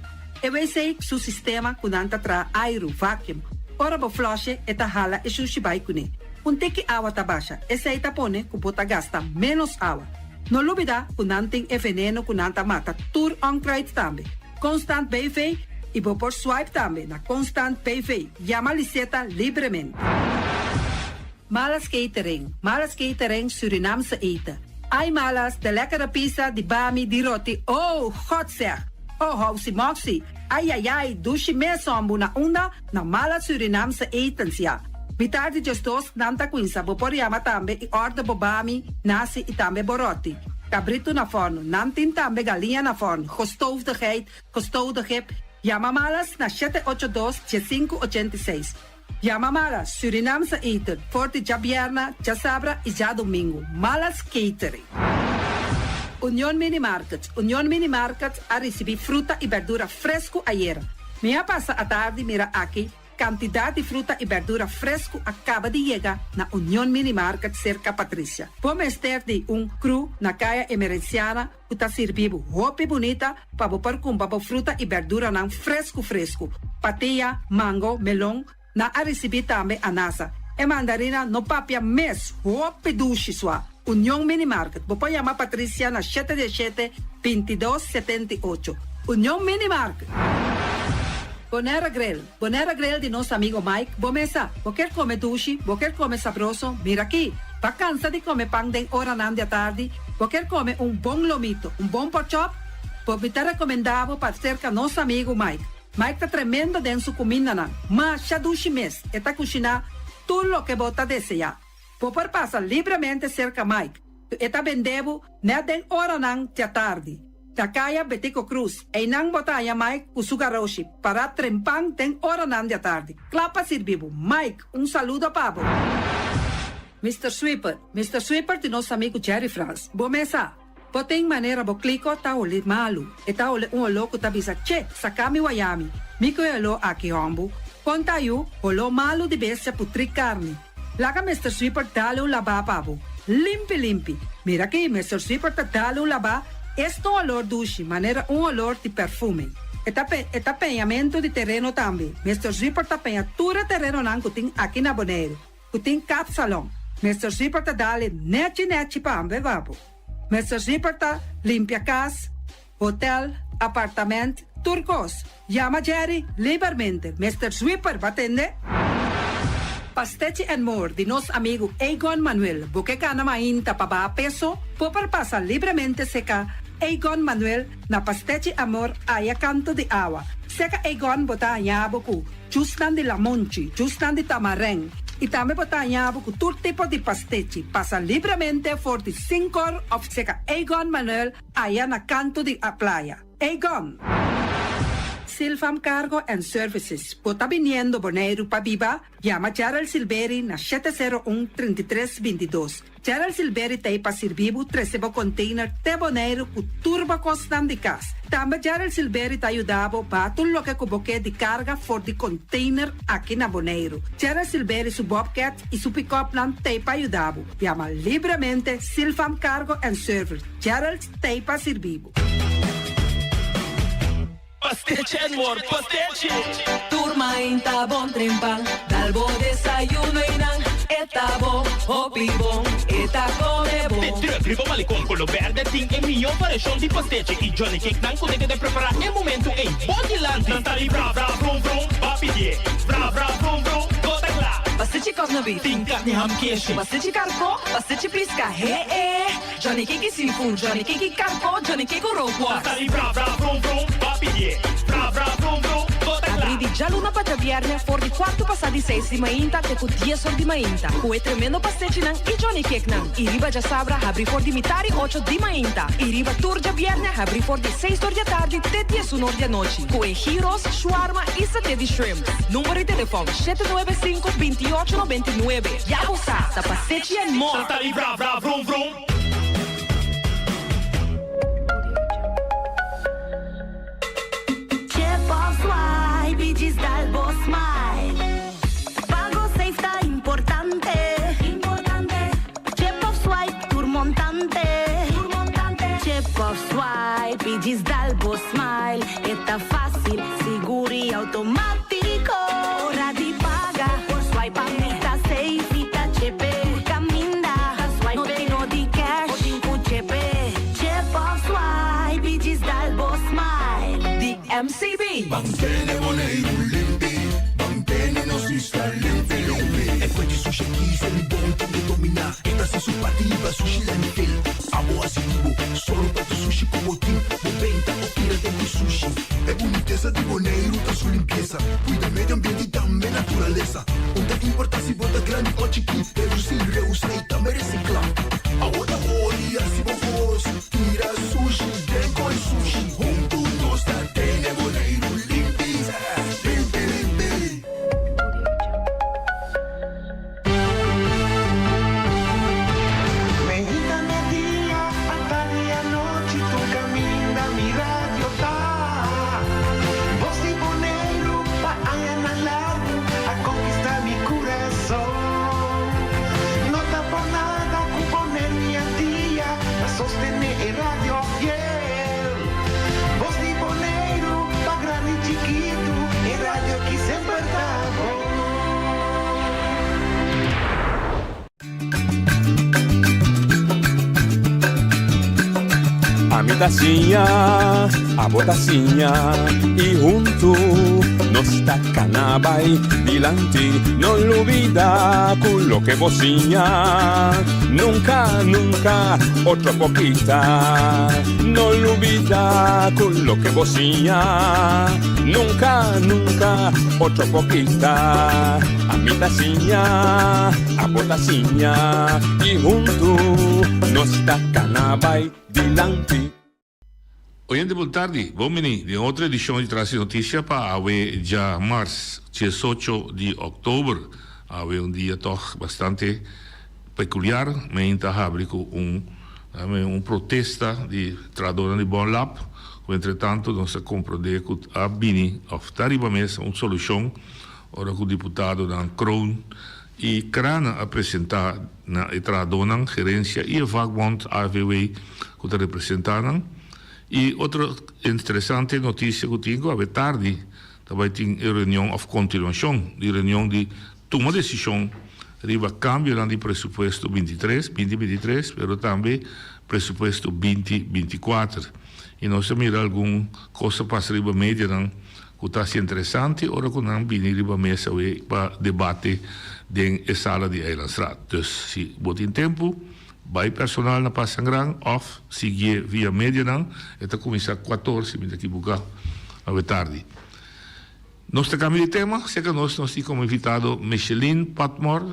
O WC su sistema que nanta tra aero vacuum. Ora bo flush eta hala e sushi bai kune. Teki água ta baixa, esse aí pone que bota gasta menos água. No olvida que nanting e veneno que nanta mata tur on crate também. Constant BV e vou por swipe também na Constant PV. Llama Liseta livremente. Malas catering Surinamse eten. Ai malas, de lekkere pizza, di bami, di roti. Oh, god zeg. Oh, housie moxie. Ai, dushi mesombu na una na malas Surinamse etens ja. Bitardi gestos nanta quinsa, vou por llama também e order bobami, nasi e também boroti. Cabrito na forno, nantin também galinha na forno. Gestoofde geit, gestoofde kip. Llama malas na 782-7586. Llama malas, Surinamse eten, forte já bierna, já sabra e já domingo. Malas catering. Union Mini Market a receber fruta e verdura fresco ayer. Minha passa a tarde mira aqui, quantidade de fruta e verdura fresco acaba de chegar na Union Mini Market cerca Patrícia. Vamos ter de cru na caia emergenciana que está servindo roupa bonita para pôr com fruta e verdura não fresco. Patia, mango, melão, na a receber também anasa. E mandarina no papia mes, roupa duche sua. Union Mini Market. Vou chamar Patrícia na 717-2278. Union Mini Market. Bonera Grill de nosso amigo Mike. Bomesa, vou quer comer duche, vou quer comer sabroso. Mira aqui, tá cansa de comer pão de hora não de tarde. Vou quer comer bom lomito, bom pork chop. Vou me recomendado para cerca nosso amigo Mike. Mike tá tremendo dentro sua comida não. Mas já duche mês, e tá cozinhando tudo o que bota desejar. Vou por passar livremente cerca Mike. E tá vendendo, né de hora não de tarde. Takaya Betico Cruz, e nang botaya Mike Usugaroshi, para trempang ten hora nan de tarde. Clapa sirvivo. Mike, saludo pabo. Mr. Sweeper de nosso amigo Jerry France. Bomesa, poteng maneira bo clico ta ole malu. E ta ole louco ta bisa, che, sakami wayami. Miko elo aki hombu. Contayu, olo malu de bestia putri carne. Laga Mr. Sweeper dale laba pabo. Limpi. Mira aqui, Mr. Sweeper ta dale laba. Este olor duche, maneira olor de perfume. Eta penhamento de terreno também. Mr. Sweeper ta penhatura terreno nan kuting aqui na Bonaire. Kuting cap salão. Mr. Sweeper ta dale neti pa ambe vabo. Mr. Sweeper ta limpia casa, hotel, apartamento, turcos. Llama Jerry livremente. Mr. Sweeper, batende? Pastechi and More de nosso amigo Egon Manuel. Boque cana mainta pa ba peso, popar passa livremente seca Egon Manuel na Pastechi Amor aya canto de agua. Seka Egon bota anyabo ku justan de lamonchi, justan de tamareng. E também bota anyabo ku todo tipo de pastechi. Passa livremente for the 5 of Seka Egon Manuel aya na canto de a playa. Egon! Silfam Cargo and Services. Bota viniendo Bonaire pa Viva. Llama Gerald Silveri na 701-3322. Gerald Silveri te pa servibo 13 container te Bonaire ku turba costan de cas. Também Gerald Silveri te ajudavo ba tullo que kuboke de carga for de container aqui na Bonaire. Gerald Silveri su Bobcat e su pick-up plan te pa ajudavo. Llama livremente Silfam Cargo and Service. Gerald te pa servibo. Pastiche, amor, pastiche. Turma inta bon trempan, dalbo desayuno inan, eta bo, opibon, eta come bon. Petrol, ribo malicom, quello verde, ting e mio parecchio di pastiche. I Johnny Cake nan con deve preparare il momento e buoni lanti. Tantali bra bra brum brum, papidie, bra bra brum brum, gota cla. Pastiche cosnobi, Tinka ni ham keshi. pastiche carpo, pastiche pisca, Johnny Cake seafood, Johnny Cake carpo, Johnny Cake roquas. Tantali bra bra brum brum, papidie, bra bra brum brum, gota cla. Abri di già luna para viernes, for di quarto passati 6 di mainta, te con 10 sol di mainta. Cue tremendo pastiche nan, i Johnny Cake nan. I riba già sabra, abri for di mitari 8 di mainta. I riba turgia viernes, abri for di 6 di tardi, te 10 un'ora di noci. Cue gyros, shawarma e satè di shrimp. Numero di telefono 795-2899. Ya usa, ta pastiche and more. Tantali bra bra brum brum. Bigis dal Boss Smile. Pago safe sta importante. Chip of swipe tour montante. Chip of swipe Bigis dal Boss Smile. Esta fácil, seguri automático. Hora di paga. Por swipe amita safe. Ita chepe. Caminda. Swipe no tengo di cash. Odinku chepe. Chip of swipe Bigis dal Boss Smile. Di MCB. Mantene Bonaire limpi, mantene nostri limpi. E questi sushi qui sono i buoni che domina. E questa su pativa sushi landfill. Amo asitivo, solo per sushi come team. Moventa o pirate di sushi. E bonitezza di Bonaire, ta su limpieza. Cuida medio ambiente e también naturaleza. Onde importa si bota grande o chiqui. Reusa e reusa e também recicla. Agora olha se vos tira sushi, deco e sushi. Junto nós tá tene Bonaire. A botacinha e junto nos tacanabay dilanti, non olvida quello che vocinha. Nunca, nunca, otra poquita, non olvida quello che vocinha. Nunca, nunca, otra poquita. A mitacinha, a botacinha e junto nos tacanabay dilanti. Oyente, boa tarde. Vamos de outra edição de Trace Notícia para a já março, 18 de outubro. Um dia toch bastante peculiar, mas está abrindo protesta de tradona de Bon Lab. Entretanto, nós compreendemos que a Bini ofertaria mesa uma solução, ora que o deputado Dan Kroon e Krana apresentar na tradona, gerência e a Vagbond AVW que está representando. E outra interessante notícia que tenho, a tarde, também tem reunião of continuação, de reunião de tomar decisão, riba cambio de pressuposto 2023, mas também pressuposto 2024. E nós miramos alguma coisa para a riba média, que está interessante, ora que não vem riba mesa para debate na sala de Eilandstraat. Dus, se botem tempo, bij personal na Pasangrang of sige via media nang eta começar 14 minta que buka a tarde. Nós tocamos de tema, sei que nós temos como invitado Micheline Patmore,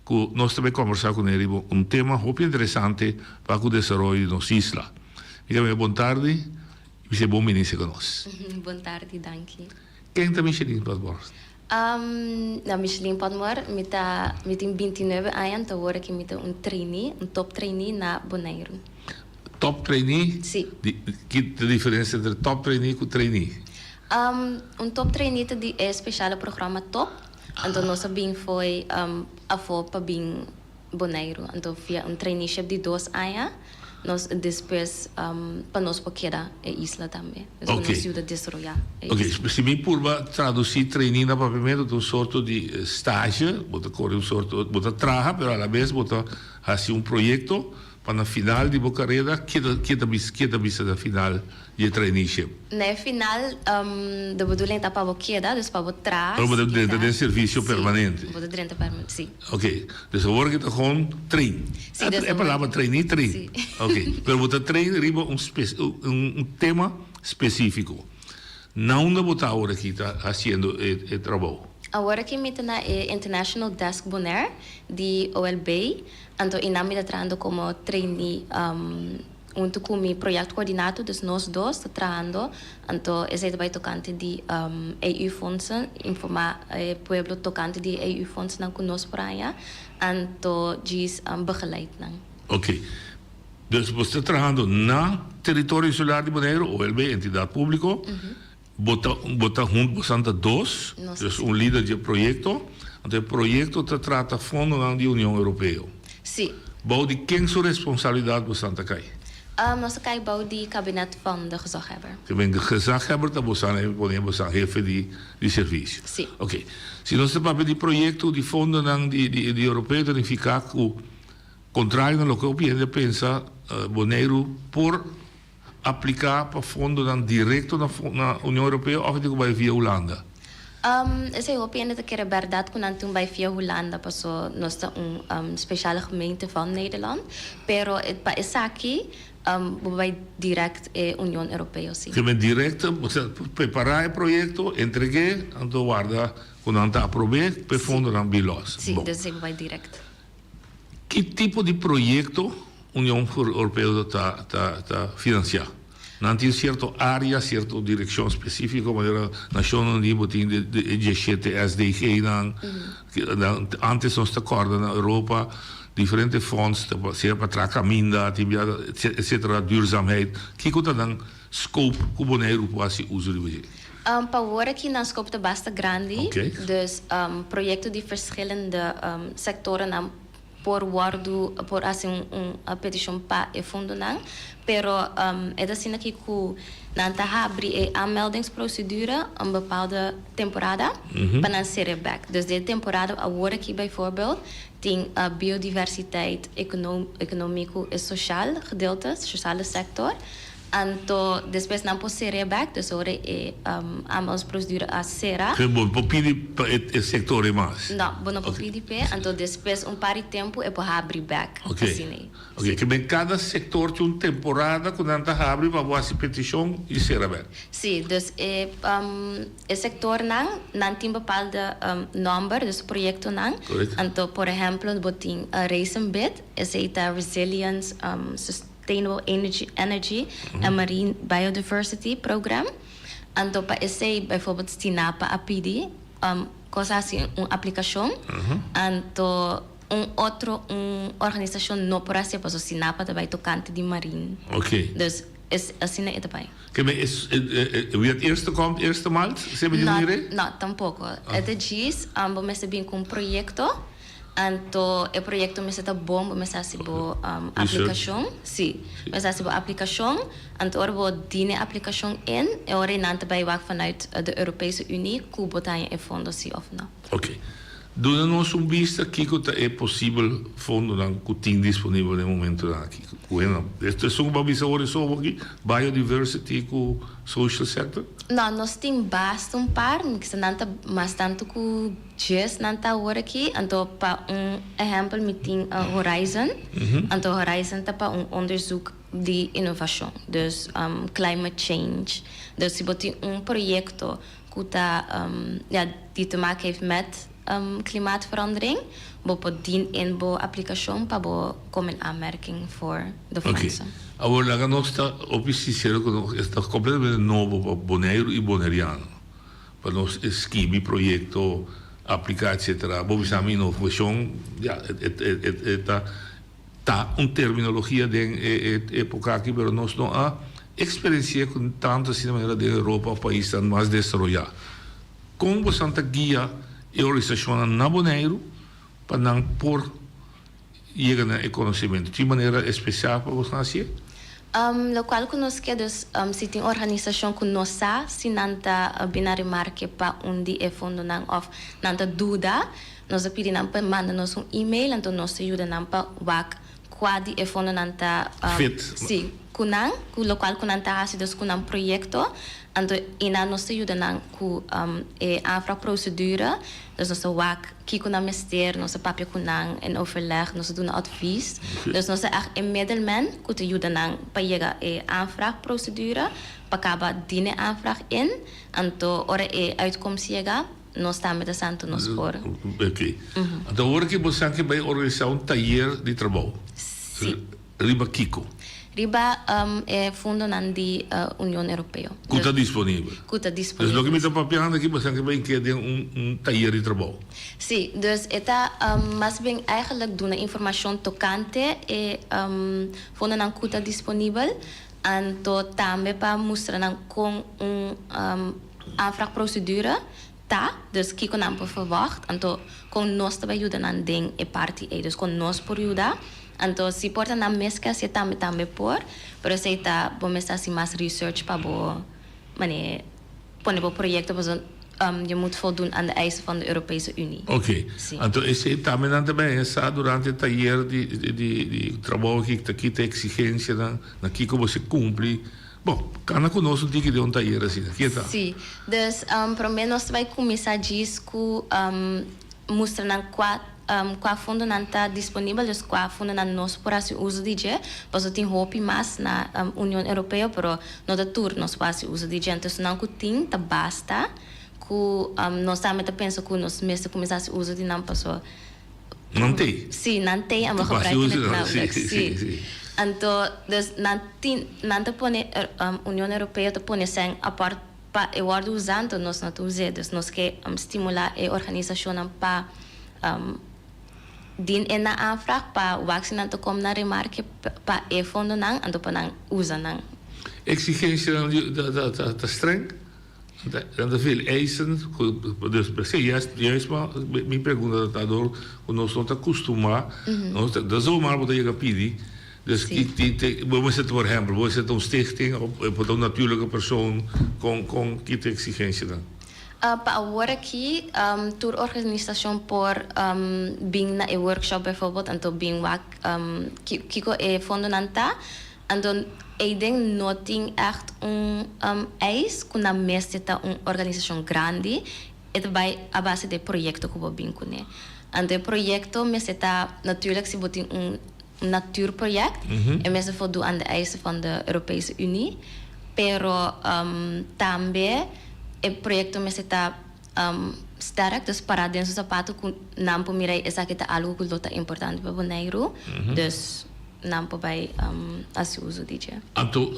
que nós também conversar com ele tema muito interessante para o desenvolvimento de nossa isla. Então, boa tarde, e bom início conosco. Boa tarde, danke. Quem é Micheline Patmore? Na Micheline Patmore, eu tenho 29 anos, agora que eu tenho trainee, top trainee na Bonaire. Top trainee? Sim. Que a diferença entre top trainee e trainee? Top trainee é especial programa top. Então, nós bem foi a para bem Bonaire. Então, via traineeship de 2 anos. Nós depois para nós queda a isla também. Então, nós ajuda a desenvolver. Ok, se me purba traduzir trainee na papamento de sorto de estágio, bota correr sorto, bota traja, pero a la vez bota assim projeto para na final de boa carreira, que visa da final de traineeship. Na final, de bedoeling tá para queda, dus para traja. Pero bota dentro de serviço permanente. Bota dentro permanente, sim. Ok, dus agora que está com train. É a palavra trainee, train. Ok, pero bota train riba tema específico. Não na bota agora que está fazendo o trabalho. Agora que eu na International Desk Bonaire de OLB, então eu estou trabalhando como trainee junto com o projeto coordenador, dus nós dois estamos trabalhando, então eu estou tocante de EU-fondsen, informar o povo tocante de EU-fondsen conosco para aí, então diz begeleid. Ok, dus você está trabalhando na território insular de Bonaire, OLB, entidade pública, bota junto bastante dois, dus líder de projeto, então o projeto trata fundo da União Europeia. Sim. Bouw de quem sua responsabilidade bastante cai? Nós bouw de kabinet van de gezaghebber. Je bent gezaghebber, dan podemos jefe de serviço. Sim. Ok. Se nós temos de projeto de fundo de europeu, dan fica o contrário do que o cliente pensa, Bonaire por aplicar para fundo direto na União Europeia ou vai via Holanda? Eu hoop dat keer verdade quando toen bij via Holanda passou nós speciale gemeente van Nederland, pero para essa aqui vai direct União Europeia sim. Que bem direto, você preparar o projeto, entregar, então guarda quando anda aprovar, para fundo na bilos. Sim, então vai direct. Que tipo de projeto União Europeia está financiando? Não tem certa área, certa direção específica, como era nacional nível de G7, SDG, antes nós acorda na Europa, diferentes fonds, para tracaminda, etc., duurzaamheid. Que coisa dan scope que Bonaire pode usar de para agora aqui na scope é bastante grande, dus projetos de verschillende sectoren por assim petição para o fundo não, pero é assim que nanta abrir a aanmeldingsprocedure bepaalde temporada para ser back. Dus de temporada agora aqui bijvoorbeeld tem biodiversiteit, econômico e social gedeeltes, sociale sector. Então, depois não pode ser back, dus agora é a procedura a será. Que bom, pode pedir o setor e mais? Não, não pode pedir, então depois par de tempo é para abrir back. Ok, que bem, cada setor tem uma temporada quando anda abre para fazer petição e ser aberto. Sim, dus o setor não tem bepaalde número, dus projeto não. Então, por exemplo, tem Reizenbed, é Resilience Sustainable Energy and Marine Biodiversity Program. Então, para esse, bijvoorbeeld, Stinapa APD, coisa assim, uma aplicação. Então, outra organização não por assim, para o Stinapa também tocante de marine. Ok. Dus, assim é também. Que bem, wie het eerste komt, eerste maand? Ze hebben jullie Não, tampouco. Het diz, vamos bem com projeto. Então, o projeto está bom, mas assim boa aplicação. Sim, mas assim boa aplicação. Então, agora die aplicação in, e agora não também vai vanuit de Europese Unie, que botar em fundo sim ou não. Ok. Doe-nos vista que é possível fundo que tem disponível no momento aqui. Bueno, este é um babisa hoje sobre aqui, biodiversity com social sector. Não, nós temos basta par, que nanta mas tanto que just nanta agora aqui, então para exemplo, me tem Horizon, então Horizon tá para onderzoek de inovação, dus climate change, dus se botar projeto que tá die te maken heeft met klimaatverandering, bo podien in bo applicatie pa bo komen aanmerking voor de fondsen. Agora, la nostra opposizione è completamente nuovo per Bonaire e Bonaireano. Per nos schemi, progetto, applicare, eccetera. Bo bisogna innovazione, ja, ta un terminologia de epoca che però nos non ha esperienza con tanta cinema de Europa, paesi mais desarrollados. Como Santa Guia e organizazione na Bonaire para não por chegar a conhecimento de maneira especial para você? Lo qual conosco dus se tem organização que nós se nanta binário marque para onde é fundo não of nanta dúvida nós pedimos para mandar nos e-mail então nós ajuda não para wak quadi é fundo nanta sim kunang ku lo qual kunanta hasi dus kunang proyecto então ina nós ajuda não ku é afra procedure dus nós wak kiko na minister nós papel kunang en overleg nós doen advies dus nós echt een middelman ku te ajuda não para chegar a aanvraagprocedure para acabar dine aanvraag in então ora é uitkomst chegar nós estamos de santo nos por. Ok. Então agora que você que vai organizar taller de trabalho. Sim. Riba Kiko. Riba é fundo de União Europeia. Que está disponível. Que está disponível. Dus lo que me está papiando aqui, você que vai querer taller de trabalho. Sim, dus está mas bem eigenlijk doen informação tocante e fundo não que está disponível. Então também para mostrar com aanvraagprocedure. Dus kiko nam por verwacht, então com nós também ajuda na ding e parte e dus com nós por ajudar, então se porta na mesca se também por, pero se tá bom mesmo assim mais research para bo, mane, pone bo projeto para je moet voldoen aan de eisen van de Europese Unie. Ok, então esse também está durante o taller de trabalho que aqui tem exigência na kiko você cumpre. Bom, cada conosco tem que ter taller assim, aqui está. Sim, dus para mim nós vai começar disco mostrando qual fundo não está disponível, dus qual fundo não nós por assim uso de je, pois eu tenho hope mais na União Europeia, pero não da tour nós faz uso de je, então não que tem tá basta, que nós também tá pensa que nós mesmo começar a uso de não passou. Não tem. Sim, não tem, a gebruiken het sim. Então, dus nanta pone União Europeia te pone sem apart pa e word usando nós na tuze, dus nós que estimular a organização para din en na aanvraag pa vaccinatie te komen naar remarque pa e fondo nang ando pa nang usa nang. Exigência da streng. Dat veel eisen, dus juist maar, mijn pergunta daardoor, nós estamos acostumados, dat is zomaar wat je gaat pedir. Dus we zetten voor hem, we zetten een stichting op een natuurlijke persoon, con kite exigencia dan. Pa agora aqui, tour organização por bing na e workshop bijvoorbeeld, en to bing wak kiko e fondo nanta, en dan ik denk noting echt eis kuna meseta organização grande, et bij a base de proyecto que we bing kune. En de proyecto meseta natuurlijk si botin natuurproject en mensen voldoen aan de eisen van de Europese Unie. Pero também het project meseta sterk, dus para dentro do sapato com nampo mirai essa que tá algo que é importante para Bonaire, dus nampo vai as uso DJ. Então,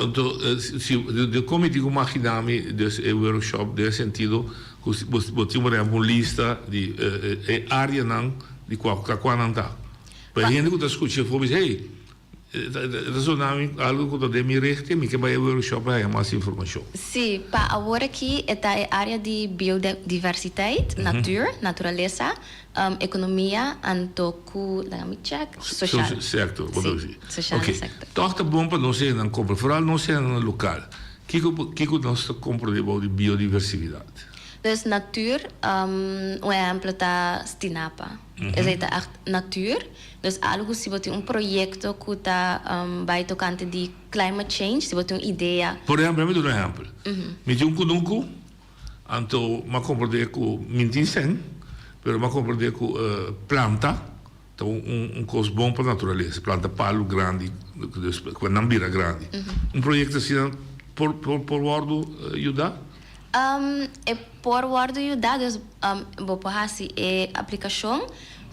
se como digo imaginami dus e workshop de sentido que você vai uma lista de área não de qual não tá. Para gente que está escutando, vou dizer, hey, das algo que eu me richte, me que vai workshop aí mais informação. Sim, para agora aqui é a área de biodiversiteit, natureza, economia, antoku, me check, social. Certo, social sector. Toch tá bom para nós ser não compra, vooral nós ser no local. Que nós compra de biodiversidade. Dus natuur, um exemplo tá Stinapa. Is het echt natuur. Dus algo se botar projeto que tá vai tocante de climate change, se botar ideia. Por exemplo, me dou exemplo. Me tinha kununku, anto ma compreender com mintinsen, pero ma compreender com planta, então coisa bom para a natureza, planta palo grande, com nambira grande. Projeto assim por wardo ajudar. E por wardo ajudar, dus vou porra assim é aplicação.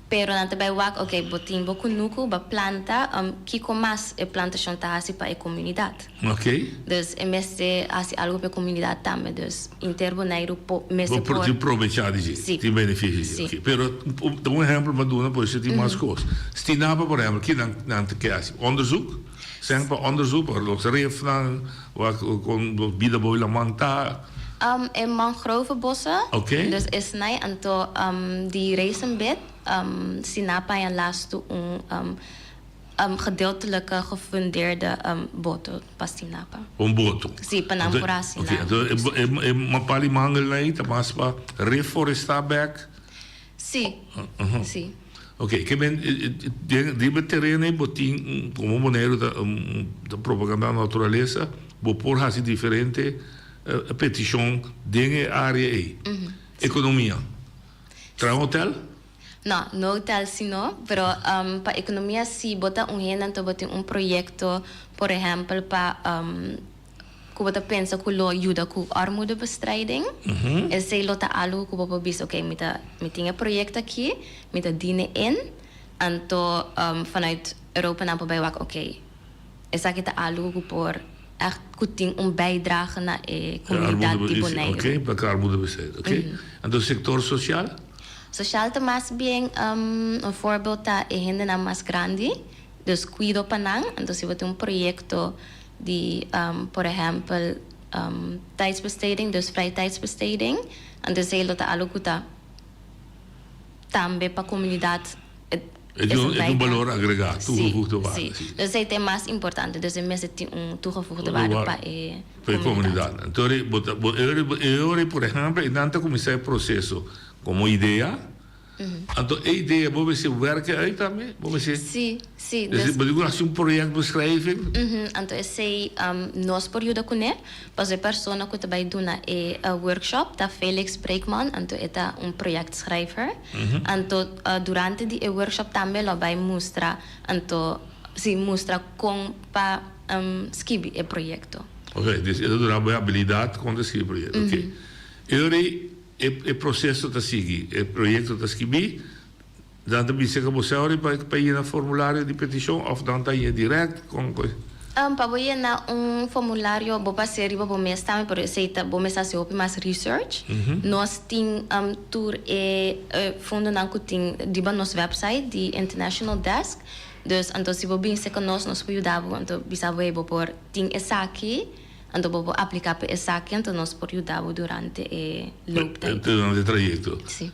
Pero na também ok, botim bo kunuku ba planta que com mais é plantação tá assim para a comunidade. Ok. Dus é mesmo assim algo para a comunidade também, dus interboneiro mesmo por aproveitar de tem benefícios. Ok. Pero exemplo para dar depois tem mais coisas. Stinapa por exemplo, que não te quer assim onderzoek. Zijn para onderzoek para os reef dan waar kon bida boila manta. En mangrovenbossen. Okay. Dus is nai anto die reizenbed Sinapa en laatste gedeeltelijke gefundeerde boto pas Sinapa. Boto. Sim, panampura Sinapa. Okay. Maar pali mangelei, mas pa reforestabek. Sim. Sim. Ok, que ben de terreno botin como maneira da propaganda da natureza, bo por assim diferente petição de área aí. Economia. Tra hotel? Não, no hotel sino, pero para economia si bota gente bota projeto, por exemplo, para que bota pensa que lo ajuda com armoedebestrijding. E se lota algo que bota bis, ok, me tinha projeto aqui, me tá dine in, anto vanuit Europa na bij wak, ok, is dat kita algo que por echt kuting bijdrage naar de comunidade de Bonaire. Ok, para armoedebestrijding, ok. En do sector social? Social más bien un voorbeeld tá é gente más grande, dus cuido panang, entonces se botar projeto de, por ejemplo, tijdsbesteding, dus vrije tijdsbesteding, entonces se lota algo que tá também para a comunidade. É valor agregado, toegevoegde waarde. Sim, dus het is mais importante, dus de mensen die toegevoegde waarde para a comunidade. Então, eu, por exemplo, ainda comecei o processo como ideia. Então, a ideia, vamos ver se werken aí também? Vamos ver se... Sim. Dus bedoel, um projeto beschrijven? Então, eu sei, nós por ajuda com ele, mas a pessoa que vai dar é workshop, da Felix Breekman, então é projectschrijver. Então, durante the workshop também, ele vai mostrar, então, se mostra como para escrever o projeto. Ok, dus ele dá a habilidade com escrever o projeto. Ok. O processo está seguindo, o projeto está seguindo, dan de bisa que você ora para ir no formulário de petição ou dan tá ir direto com para ir na formulário vou passar riba para mês também por aceita vou começar se open mais research nós tem tour fundo na tem riba nosso website de International Desk dus então se vou bem se que nós podemos ajudar então bisa vou por tem essa aqui então vou aplicar para essa aqui então nós podemos ajudar durante o looptime durante o trajeto sim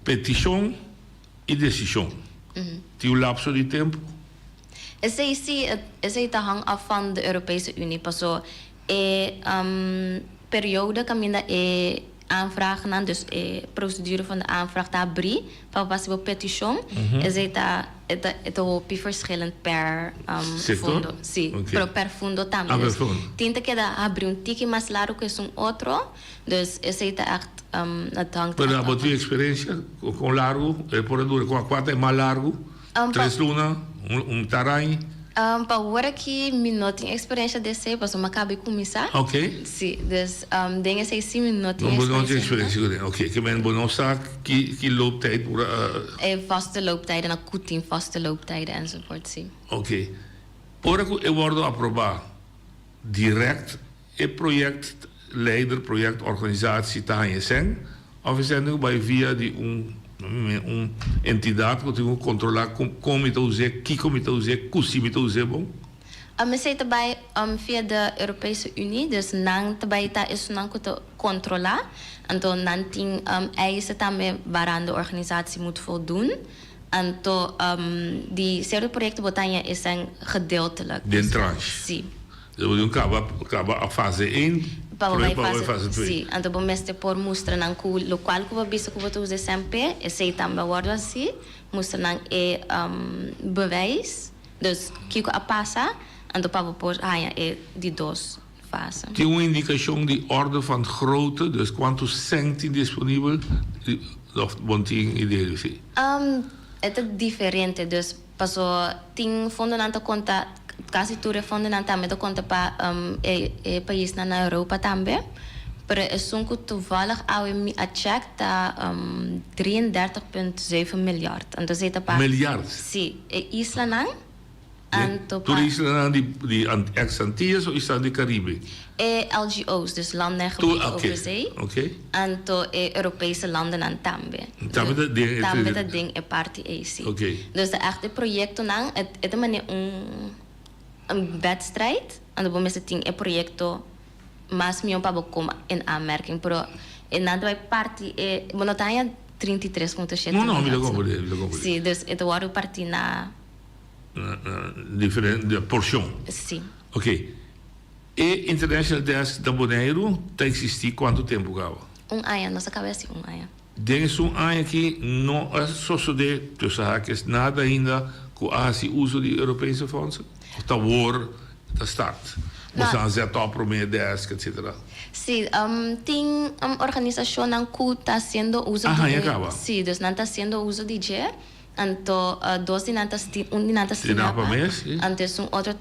petição e decisão. Tem um lapso de tempo? Esse hang af van de Europese Unie. Paso periode kan je aanvragen aan, dus procedure van de aanvraag daar brie, para passar por petição. Het hoop verschillend per fundo. Sí, pero per fundo também. Tinta que abrir ticket mais largo que outro, dus esse echt het hangt. Pero a tua experiência com largo, por dura com a quarta é mais largo, 3 lunas, taranho. Para agora que não tenho experiência desse, mas eu acabei de começar. Ok. Sim, dus dingen sei sim não tenho experiência. Não tenho experiência. Ok, que men não sabe que looptijd por vaste looptijden, na kutin vaste looptijden enzovoort, sim. Ok. Ora que eu word aprovado direct e projectleider, projectorganisatie tá em sen, of is nu bij via die entidade que tem que controlar como está usando, que como está usando, como está usando. We zijn erbij via de Europese Unie, dus nang erbij ta is nang te controleren. En dan nanting eisen daarmee waaraan de organisatie moet voldoen. En dan die serie projecten botanya is een gedeeltelijk. Den tranche. Sim. Dus we doen acaba a fase 1. vai fase fazer 2. sim, então vamos mestre por mostrar não que o local que vai bisa que vai usar sempre, e sei também guardo assim, mostrar não é bewijs, dus que a passa, então para por é de 2 fases. Tem uma indicação de ordem van grootte, dus quantos centi disponível, of bonting ideia assim. É diferente, dus passou tem fundo na conta, quase tudo fundo na também da conta para país na Europa também. Pero é um que toevallig a check tá 33,7 miljard. Então você tá para Miljard? Sim, é isla não? Tudo isso de ex-Antillas ou está de Caribe? É LGOs, dus landen gebieden over zee. Okay. Então é Europese landen dan também. Também dat ding é parte AC. Okay. Dus de echte projecto não é também een wedstrijd. En dan is het ding een projecto mas meu para como em aanmerking, pero en nada vai parte monotania 33,7. Não, me compreendo. Sim, dus het wordt parte na diferente porção. Sim. Ok. E International Desk da Bonaire está existir quanto tempo, Gava? Ano, nossa cabeça ano. Dengue ano aqui não é só de tussen haakjes nada ainda com a uso de Europese fondsen. Está war, está start. Mas dan zet op primeiro desk, etc. Sim, tem uma organização que está sendo uso de... Sim, dus não está sendo uso de G. Então, dois dinantas, dinantas Sinapa. Então, outro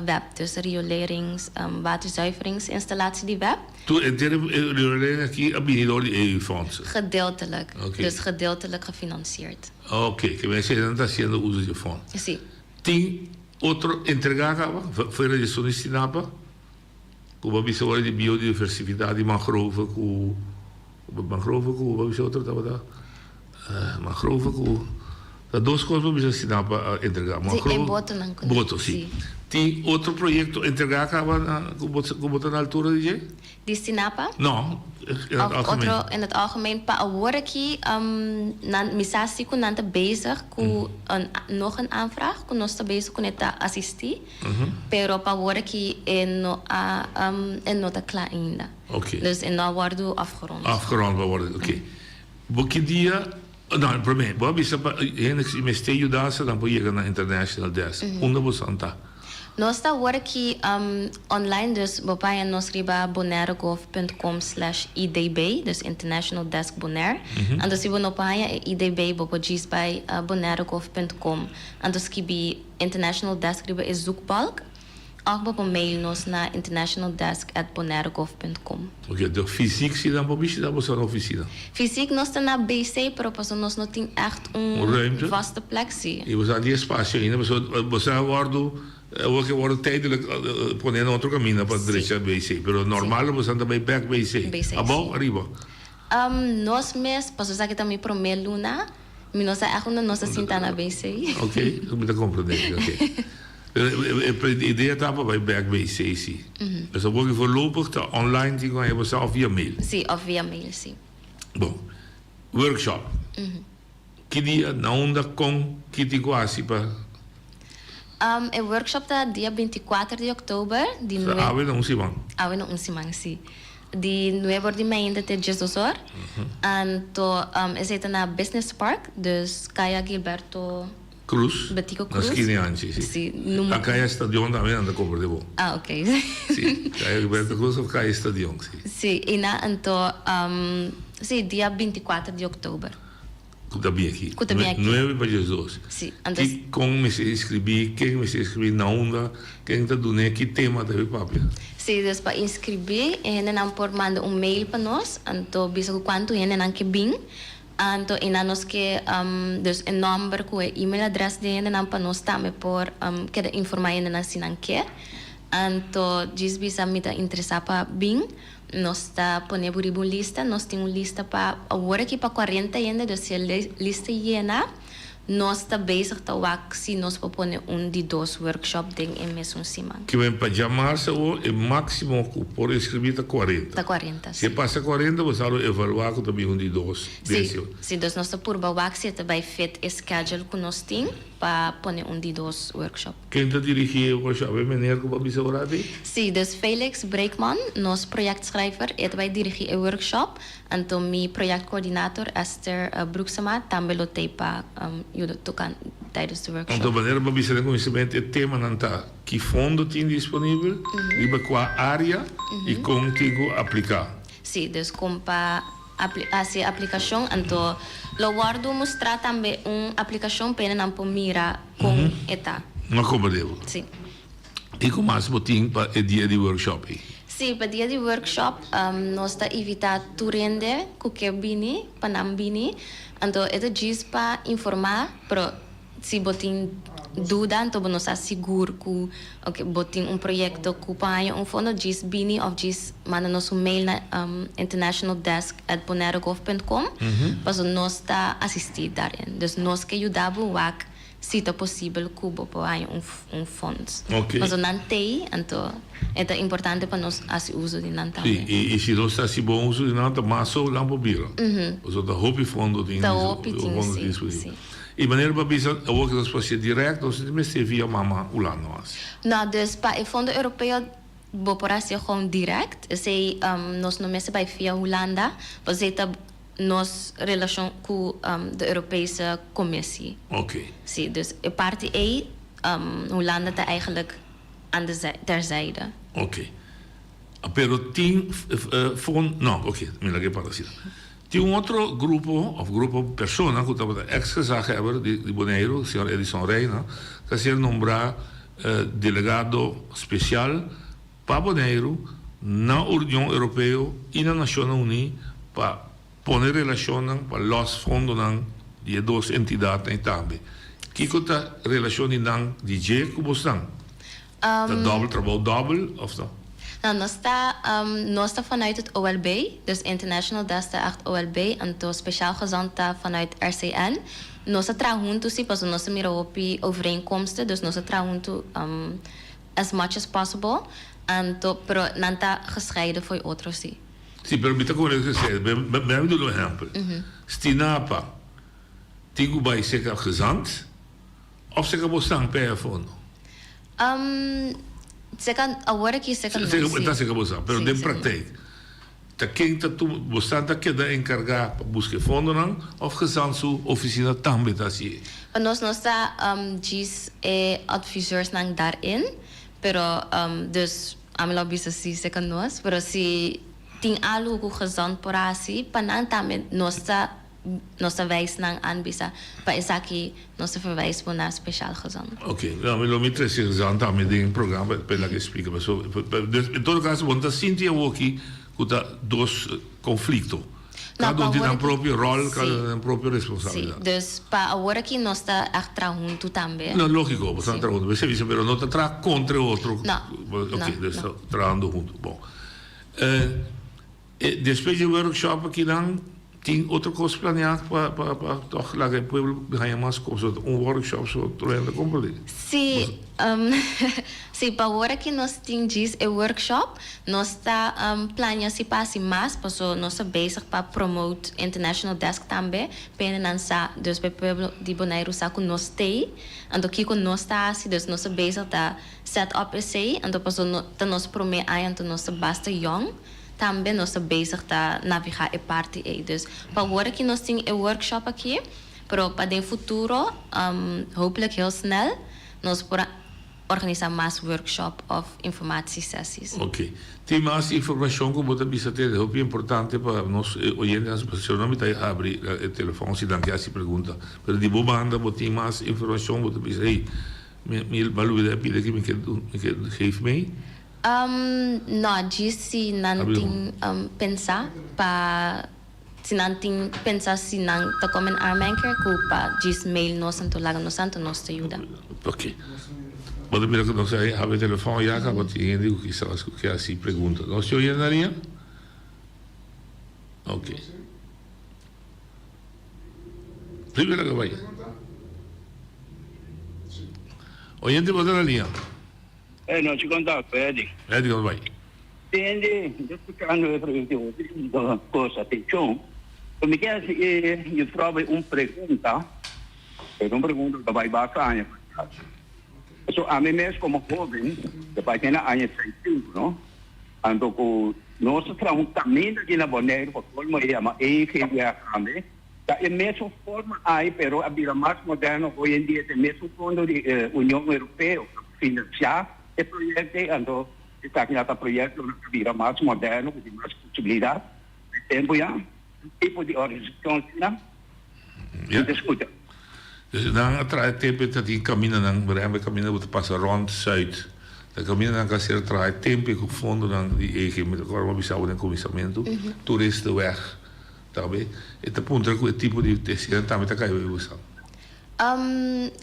web, dus riolerings, waterzuiveringsinstallatie die web. Toen in de riolering aqui a benidor de EU-fondsen? Gedeeltelijk, dus gedeeltelijk gefinancierd. Oké, que wij zeggen dat sendo uso de fonds. Sim. Tem outro entregava, fora de Sinapa, como a de biodiversidade, mangrove, com outro estava mangrove, com duas coisas que Sinapa entregar. Boto, sim. Tem outro projeto entregava como na altura de Die Sinapa? Não, in het algemeen. Pa worki misasi ko nanta bezig ko nog een aanvraag ko nosta bezig ko neta assisti. Pero pa worki no nota klaar ainda. Okay. Dus in nou wordt afgerond. Afgerond worden. Oké. Boekje die nou, para mim, Bob, isso é me está ajudando dan pode chegar na International Desk. Onde você está? Nós está worki online, dus bepaalde nos riba bonaire.gov.com/idb, dus International Desk Bonaire. En dus we bepaalde idb bopodis bij bonaire.gov.com. En dus kibi International Desk riba is zoekbalk. Ook op mail nos na internationaldesk@bonaire.gov.com. Oké, de fysiek zie dan bobisje dan was er oficina. Fysiek nos está na BC, pero pas nos não tem echt een vaste plek zie. E você ali espaço ainda, você aguardo que agora tijdelijk poner outro caminho para direita BC, pero normal você anda bem back BC. Abo arriba. Nós mes, pas usar que também pro luna, nós é uma nossa cinta na BC. Ok, eu me dá compreender, ok. A ideia estava bij back BC, sim. Dus dan word je voorlopig online die gaan hebben of via mail. Sim, of via mail, sim. Bom, workshop. Que dia na onda com que te quase para o workshop está dia 24 de outubro. Awe na Unsimang. Awe na Unsimang, sim. De 9 de manhã até 16 horas. Então, é na Business Park, dus Caia Gilberto Cruz. Betico Cruz. Na esquina antes, sim. Sim. A Caia Estadion também anda cobre de bom. Ah, ok. Sim, Caia Gilberto Cruz ou Caia Estadion, sim. Sim, e na, então, sim, dia 24 de outubro. Está bem aqui. Está bem aqui. 9 para 16. Sim. E como me se inscrevi, quem me se inscrevi na onda, quem está dando que tema deve papel. Sim, dus para inscrever, não por mandar mail para nós, então, bisa quanto não que bem. Então, e nós que, dus o número com o e-mail address de não para nós também por que informar na sinanque. Então, diz bisa me tá interessar para bem. Nós está ponendo uma lista, nós temos lista para agora aqui para 40 ainda, dus se a lista llena, nós está bezig te waak se nós propõe de 2 workshop ding em mesmo semana. Que vem para chamar-se o máximo por inscrever está 40. Está 40. Se passa 40, você vai evaluar com também de 2. Sim, dus nós está por waak se vai fit schedule que nós temos. para poner die dos workshop. Quem está dirigindo o workshop? Meneer, como bisa orati? Sim, dus Felix Breekman, nos projectschrijver, wij dirigeren een workshop. En toen mijn projectcoördinator Esther Broeksema, também lotei para tocar tijdens de workshop. Então, maneira para bisa conhecimento é tema nanta que fundo tem disponível, e qua área e contigo aplicar. Sim, dus com para essa aplicação, então lo guardo mostrar também uma aplicação para não mira com eta. Não como devo. Sim. Tico mais botim para o dia de workshop. Sim, para o dia de workshop, nós está evitar turende, que bini, panambini, então é diz para informar, pero se botim dúvida, então nós está seguro que botim projeto que para fundo diz bini ou diz manda nosso mail na internationaldesk@bonaerogov.com, para nós está assistir darin. Dus nós que ajudamos o se é possível cubo para fundos. Okay. Mas não tem, então é importante para nós fazer uso de não também. E se nós está se bom uso de não, mas só lá para bira. Os outros hope fundo de sim. E maneira para bisa o que nós fazemos direto, nós temos que via mama ula nós. Não, dus para o fundo europeu boporasi gewoon direct. Sei nós não messe bij via Holanda, mas está nos relação com a Europese Commissie. Oké. Sim, dus a parte Holanda está eigenlijk aan de terzijde. Oké. Pero tem não, oké, me lage para assim. Tem outro grupo persona que estava ex-gezagheber de Bonaire, o senhor Edison Reina, que ser nombrado delegado especial para Bonaire na União Europeia e na Nações Unidas para poner relação para os fundos de duas entidades também. Que é a relação de DJ como estão? Trabalho double of não? Nou, nós está vanuit het OLB, dus International Desk acht OLB, en to speciaal gezant vanuit RCN. Nós trabalhamos juntos, sim, para nós mirar op overeenkomsten, dus nós trabalhamos juntos as much as possible, en to, pero não está gescheiden voor outros, sim. Sim, pero me está com isso que me dá um exemplo. Stinapa, tigo bij zeker gezant, of zeker bosang per fundo? Agora que você está se acabou, pero de praktijk. Tá quem tá tu bostanta que dá encargar para buscar fundo não, ou gezant sua oficina também tá assim. Nós está diz adviseurs nang daarin, pero dus amelo bisa si sekan nós, pero si ting alu ko gezant por assim, panan também nossa wijs nang aanbisa pa isaki nossa verwijs voor naar speciaal gezant. Oké, nou we lopen met gezant aan met een programma per la que explica, maar zo. Dus in todo caso, want dat Cynthia Woki kuta dos conflicto. Cada um tem a própria rol, cada um tem a própria responsabilidade. Sim, dus para agora que nós está atrás junto também. Não, lógico, você está atrás junto, você diz, mas não está atrás contra outro. Não. Ok, dus está trabalhando junto. Bom, depois do workshop aqui não tem outra coisa planeada para toch lá que o povo ganha mais coisas, workshop só trabalhando com ele. Sim, sim, para agora que nós temos um workshop, nós está planeando se passe mais, porque nós estamos bezig para promote International Desk também, para lançar, dus para o povo de Bonaire usar com nós tem, então que com nós está assim, dus nós estamos bezig para set up esse, então para nós prometer aí, então nós estamos bastante young. Também nós estamos bezig a navegar a parte aí. Dus para agora que nós temos um workshop aqui, para o futuro, hopelijk heel snel, nós podemos organizar mais workshop ou informatiesessies. Ok. Tem mais informação que você precisa ter, é muito importante para nós oyentes, se não me abrir o telefone, se não quer se pergunta. Mas de boa banda, você tem mais informação, você precisa, hey, me valida pedir que me geef mee. Não, se não tem pensar para se não tem pensar se não está como armanker culpa diz mail nós então lá no santo nós te ajuda. Ok. Pode ver que nós aí have telefone já que você entende o que está que assim pergunta. Nós te ouvimos. Ok. Primeiro que vai. Oyente pode na linha. Non ci contatto, Eddie. Eddie, come vai? Quindi, cercando cosa attenzione, come che io trovo una pregunta Eu não pergunto, vai basta anos. So, a mim mesmo como jovem, vai ter anos 65, não? Então, nós temos um caminho aqui na Bonaire, para como é uma EGA também. Da mesma forma aí, pero a vida mais moderna hoje em dia tem mesmo fundo da União Europeia para financiar o projeto, então está aqui nesse projeto na vida mais moderna, com mais possibilidade, tempo já, tipo de organização, né? Escuta. Dus dan atrai tempo dat die caminho dan bereik caminho wat passa rond Zuid. Da caminho dan kan ser atrai tempo que fundo dan die EG met elkaar maar bisau en comissamento. Toeristen weg. Tabe. Et ponto que tipo de tecido também tá caiu usar.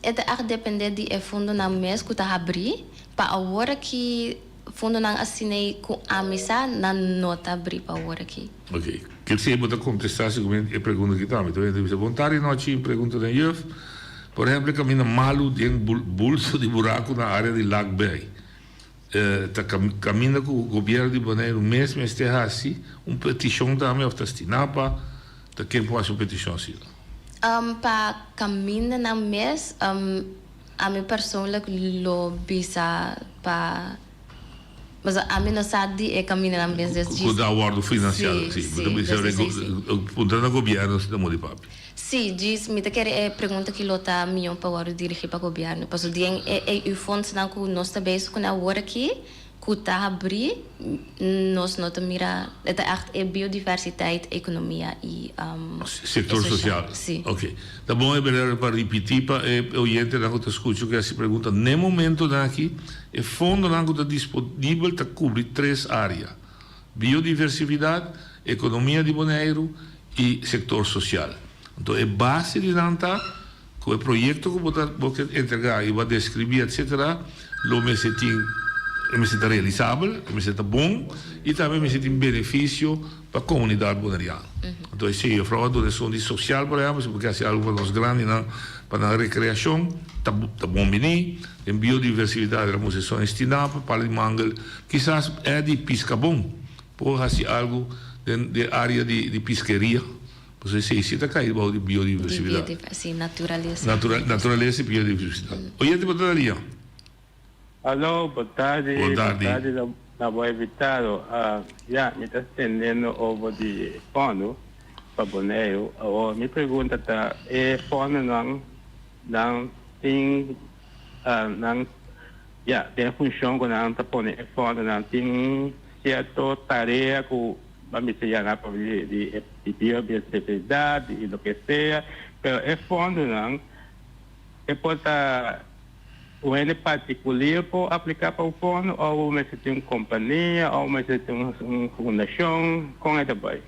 Het depende di fundo na mes que tá abrir para agora que fundo na assinei com a missa na nota abrir para agora aqui. Ok. Que se bota contestasse como é pergunta que também. Então você vontade noite pergunta da Jeff. Por exemplo, caminha malo de bolso de buraco na área de Lac Bay. Caminha com o governo de Bonaire mesmo esteja assim, petição também of Tinapa, da quem pode uma petição assim. Para caminhar na mês, a minha persoonlijk lobisa para mas a mim não sabe é caminhar na mês desde com o acordo financeiro, sim. Puntando a governo se demora papi. Sim, diz, me quer pergunta que lota milhão para o dirigir para o governo, porque o o fundo não que nós também com a hora aqui, que tá abrir, nós não mira, é biodiversidade, economia e setor social. Sim. Ok. Tá bom, é melhor para repetir para o oyente não que escuta que se pergunta, no momento aqui, o fundo não está disponível para cobrir 3 áreas: biodiversidade, economia de Bonaire e setor social. Então, é base de nanta, com o projeto que você entregar e vai descrever, etc., lo me sente realizável, me sente bom e também me sente benefício para a comunidade bonaireana. Então, sim, eu falo de doação social, por exemplo, porque é algo para nós grandes, para a recreação, está bom menino, em biodiversidade, a museu estinapa, para o mangal, quizás é de pisca bom, pode ser algo de área de pesqueria. Você necessita cair de biodiversidade. Sim, natureza. Natureza e biodiversidade. Oyente, boa tarde. Alô, boa tarde. Boa tarde. Boa tarde, na boa invitado. Já, me está estendendo over de fundo para Bonaire. Me pergunta, fundo não tem, tem função que não está pondo fundo, não tem certa tarefa que vamos chegar para de biodiversidade e do que seja, mas é fundo não, é pode o N particular para aplicar para o fundo, ou mas tem uma companhia, ou mas tem uma fundação, como é também?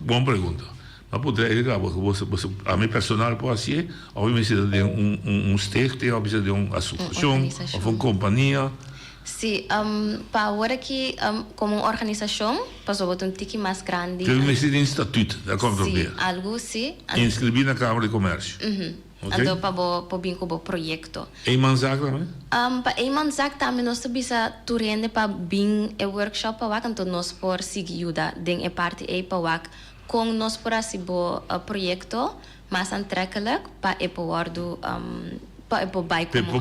Boa pergunta. Mas poderia ligar, você, a minha personal pode ser, ou precisa de stichting, ou precisa de uma associação, ou uma companhia. Sim, para agora que como organização, passou um tique mais grande. Que precisa de estatuto, da Sim, algo sim. Inscrever na Câmara de Comércio. Okay. Então, para vir com o projeto. E manzak também? Para manzak também nós bisa turende para vir o workshop para wak, então nós por seguir ajuda, den parte para wak, com nós por assim o projeto mais aantrekkelijk para epowardo Para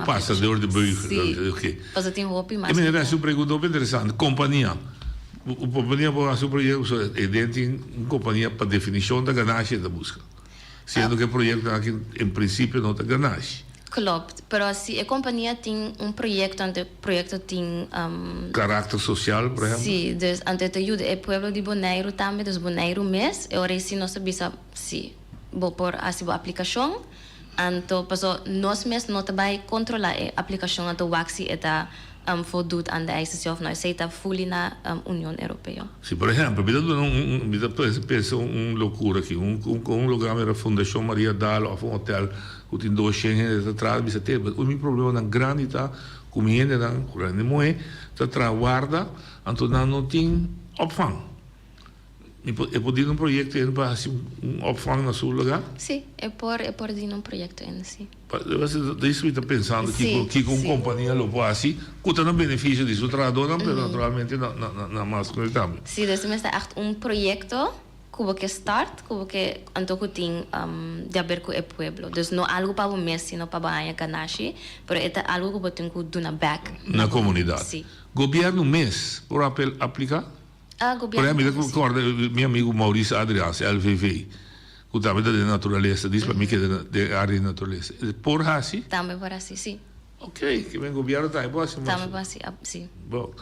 passador de burger. Ok. Mas eu tenho roupa mais. E me resta uma pergunta muito interessante. Companhia. A companhia pode fazer um projeto, é dentro de uma companhia para definição da ganância da busca. Sendo que o projeto aqui, em princípio, não tem ganância. Klopt, mas se a companhia tem um projeto, o projeto tem caráter social, por exemplo. Sim, dus ante te ajuda o povo de Bonaire também, dus Bonaire mes, e ora se nós sabemos se vou por assim a aplicação, então passo nós mes não também controlar a aplicação então waxi eta voldoet aan de eisen zelf. Nou, zij dat voelen na União Europeia. Sim, por exemplo, pensa loucura aqui, lugar era a Fundação Maria Dal, ou um hotel que tem 200 atrás, mas até o meu problema na grande tá, comendo na grande moe, tá traguarda, então não tem opvang. É por projeto para opvang na seu lugar? Sim, é por um projeto em si. Isso está pensando que com companhia lo pode assim, que tem benefício de seu trabalhador, mas naturalmente na masculina também. Sim, dus é echt projeto cubo que start, cubo que antoco ting de haber com o pueblo. Dus não algo para o mês, sino para banhar ganache, pero é algo que botem com duna back na comunidade. Sim. Governo mês por aplicar? Por exemplo, eu recordo meu amigo Maurício Adriano, LVV, que também da natureza, diz para mim que é da área de natureza. Por assim? Também por assim, sim. Ok, que vem governo também por assim. Também por assim, sim. Bom,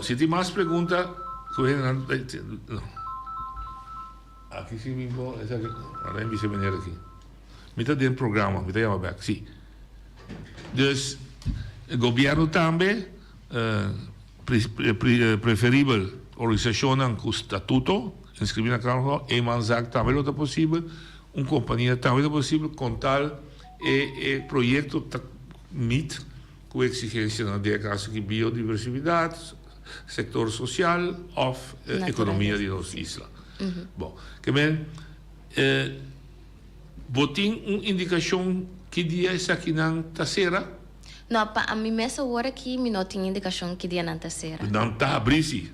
se tem mais perguntas, aqui sim, essa aqui, agora eu vou venir aqui. Me está dentro do programa, me está chamando back, sim. Dus, o governo também preferível organização com estatuto, inscrever na Câmara, e manzar também é possível, companhia também é possível, contar projeto MIT, com exigência na caso de biodiversidade, setor social ou economia de nossa isla. Bom, que bem, botem uma indicação que dia é aqui na terceira? Não, para a mim mesmo agora aqui me não tinha indicação que dia na terceira. Não está a brisi?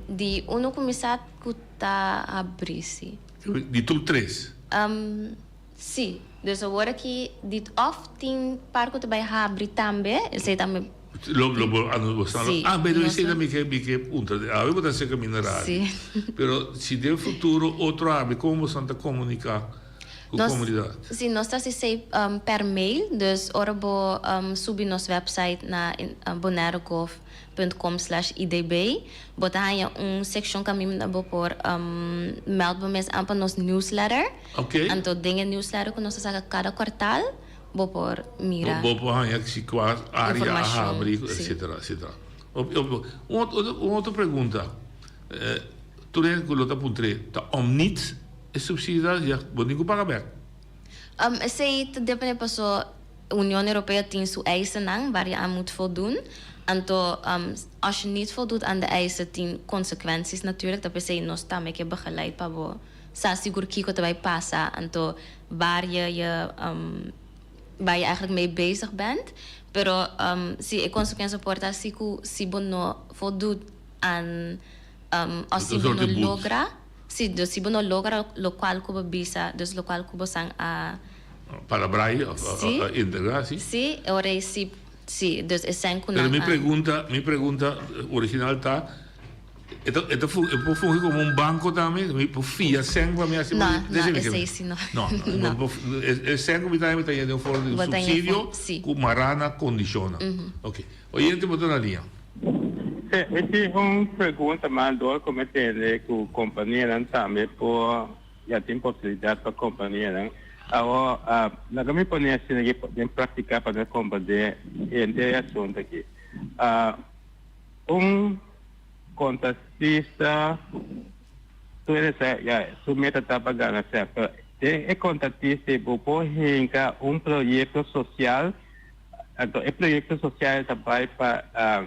De começar que está a brisi. De tu 3? Sim. Dus agora aqui de off tem parco que vai abrir também, sei também. Bem, eu sei também que punta. Eu vou dizer que mineral. Sim. Pero se de futuro outro abre, como você está comunicar com a comunidade? Sim, nós estamos per mail, dus ora vou subir nosso website na bonairogov.com/idb. Botar aí section que a mim vou por meld mes para nos newsletter. Ok. Então tem newsletter que nós saca cada quartal. Vou por mira. Vou por aí que se qual área abre, etc. Uma outra pergunta. Tu lembra que o outro ponto tá omnit é subsidiado já, vou nem pagar bem. Sei depende pessoa União Europeia tem sua eisen aan waar je aan moet voldoen. Então, als je niet voldoet aan de eisen, tem consequências natuurlijk. Dat betekent nós também que begeleid para você. Sa seguro que het vai passar. Então, waar je eigenlijk mee bezig bent. Pero se a consequência pode ser que se você não voldoet aan als je não logra, se você não logra o qual que bisa, dus o qual que você a para Braille integrar, sim? Sim, ora sim, dus é sem Pero minha pergunta original tá eu fui como banco também, me fia sem para me assim. Não, é isso não. Não, é sem como também tem de forma de subsídio com marana condiciona. Ok. Oyente botou na linha. Essa é uma pergunta, mas como é que a companhia também já tem possibilidade para a companhia. Agora, na minha opinião, se ninguém pode praticar para a companhia, é assunto aqui. Contratista, tu submete a pagando, certo? É contratista, por rinca projeto social, então, projeto social também para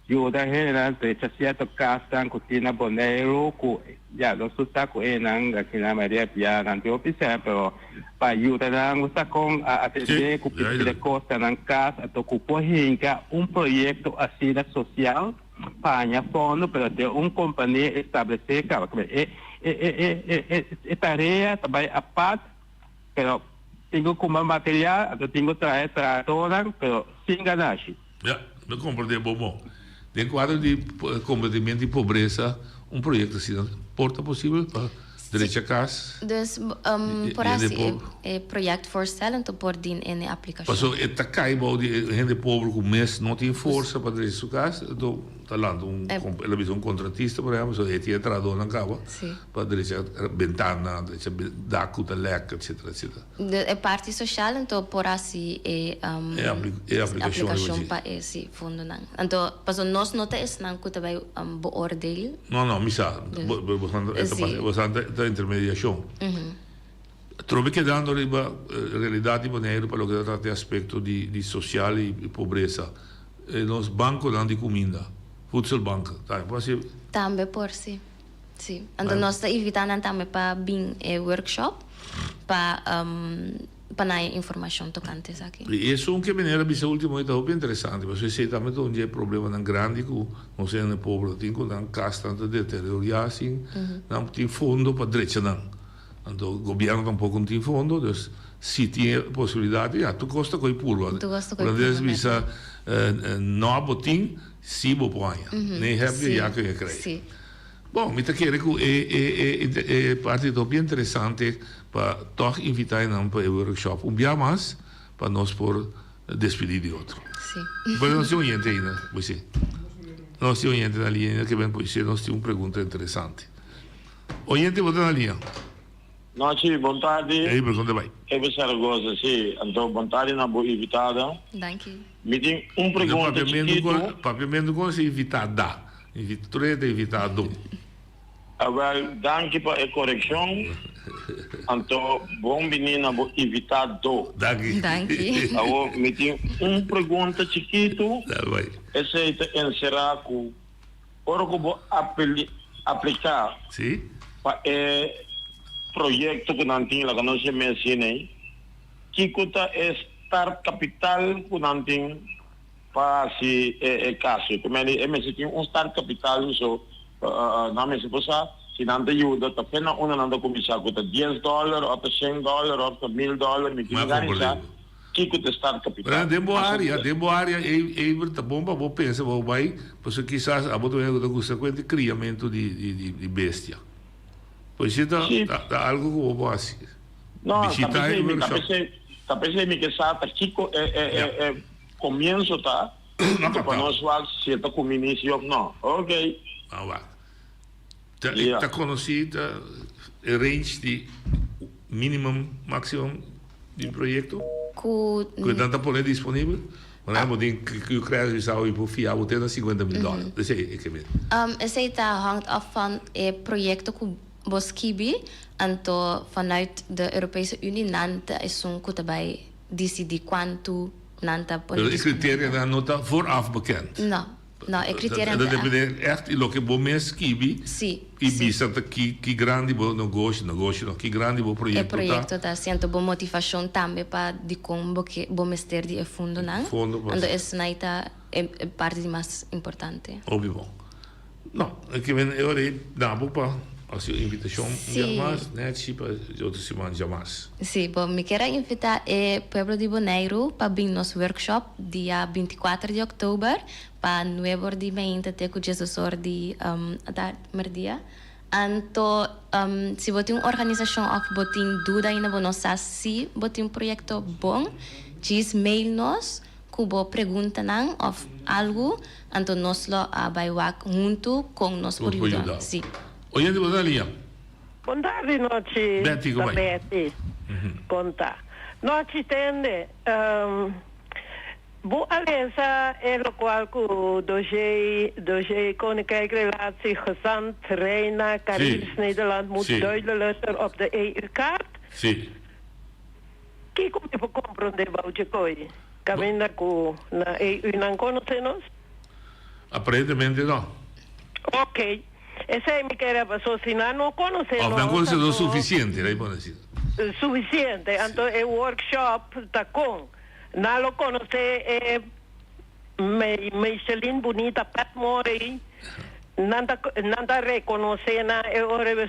ajuda a gente, se certo caso, que na Bonaire, já não está com ele, aqui na Maria Pia, não tem opção, para ajudar a gente com a atender com a costa na casa, então, por rinca projeto assim social, para fundo, para ter companhia estabelecer, é tarefa também a parte, mas tenho como material, eu tenho trazer trator, mas sem ganagem. Não compreendo bom. Dentro do quadro de combatimento de pobreza, projeto assim, porta possível para direito a casa. Dus, por assim, é projeto voorstellen te por din in aplicação. Passou, é takai bom de gente pobre com mês não tem força para direito a casa, então tá lá ela visão contratista, por exemplo, só é tinha trador na cava para direito a ventana, direito a daco, telec, etc. É parte social, então por assim é aplicação para esse fundo não. Então, passou nós não temos não que também beoordelen. Não, misa, da intermediação. Trovo que dando a realidade Bonaire para o que trata aspecto de social e pobreza. Nos bancos dando de comida, voedselbanken, também por si. Sim. Então nós estamos evitando também para bem workshop para panay informação tocante aqui. E isso é uma maneira bisa último é muito interessante, porque se também tem um problema tão grande que não sei no povo tem que não casa tanto deterioriar assim, não tem fundo para direita não. Então o governo tampouco não tem fundo, então se tem possibilidade, tu gosta coi puro. Tu gosta coi puro. Quando bisa não botin, se bo põe. Nem have já que creio. Sim. Bom, me quero que é parte do bem interessante para toch invitar não para o workshop dia mais para nós por despedir de outro. Sim. Mas nós temos gente ainda, você. Nós temos gente na linha que vem por isso, nós temos uma pergunta interessante. O gente volta na linha. Noite, boa tarde. Aí, pergunta vai. É você gosta, sim. Então, boa tarde na boa invitada. Danke. Me tem pergunta chiquito. Papiamento com se invitada. Invitada, invitado. Agora, danke para a correção. Então, bom menina, boa invitado. Danke. Agora, me tem pergunta chiquito. Vai. Essa é encerrar com ora que vou aplicar. Sim. Para projeto que não tem lá que não se menciona, que custa estar capital que não tem para se caso. Como é mesmo tem start capital so não me se possa se não te ajuda tá pena uma não começar com $10 ou $100 ou $1,000 me diga que custa start capital. Demo área tá bom para vou pensar vou vai porque quizás a botar o consequente criamento de bestia. Pois está algo que eu vou fazer. Não, está pensando que está chico começo tá para nós falar se está com início não. Ok. Está conhecido o range de minimum, maximum de projeto? Que tanta por disponível? Não é que eu creio que eu vou fiar até $50 mil. Esse é que mesmo. Esse hangt af van projecten que Boskibi, então vanuit de Europese Unie nanta is zo'n kutabay decidir quanto nanta pode. De criteria não está vooraf bekend. Não, é critério. Dat depende echt lo que bom mês kibi. Sim. Kibi santa que grande bo negócio, que grande bo projeto. É projeto tá sendo boa motivação também para de como que bom mestre de fundo não. Fundo. Então essa naita é parte mais importante. Óbvio. Não, é que vem eu aí dá para a sua invitação jamais, né? Tipo, outra semana jamais. Sim, bom, me quero invitar o Pueblo de Bonaire para vir nosso workshop dia 24 de outubro para 9 de manhã até com Jesus de merdia. Então, se você tem uma organização ou você tem dúvida ainda você não sabe se você tem um projeto bom, diz mail nos com boa pergunta não ou algo, então nós lo vai junto com nós por ajudar. Sim. Oi, Andy, boa linha. Boa tarde, noite. Betty, como vai? Betty. Conta. Noite, tende. Boa aliança é o qual o doje Koninkrijk Relatie Gezant Reina Caribisch Nederland moet duidelijker op de EU-kaart. Sim. Que como eu compreender balde coi? Caminha com na EU não conhecemos? Aparentemente não. Ok. Essa é minha querida pessoa, se não conhecemos... Não conhecemos o suficiente, aí pode dizer. Suficiente, então o workshop está com... Não lo conhece Michelin Bonita Pat Mori, não reconhece na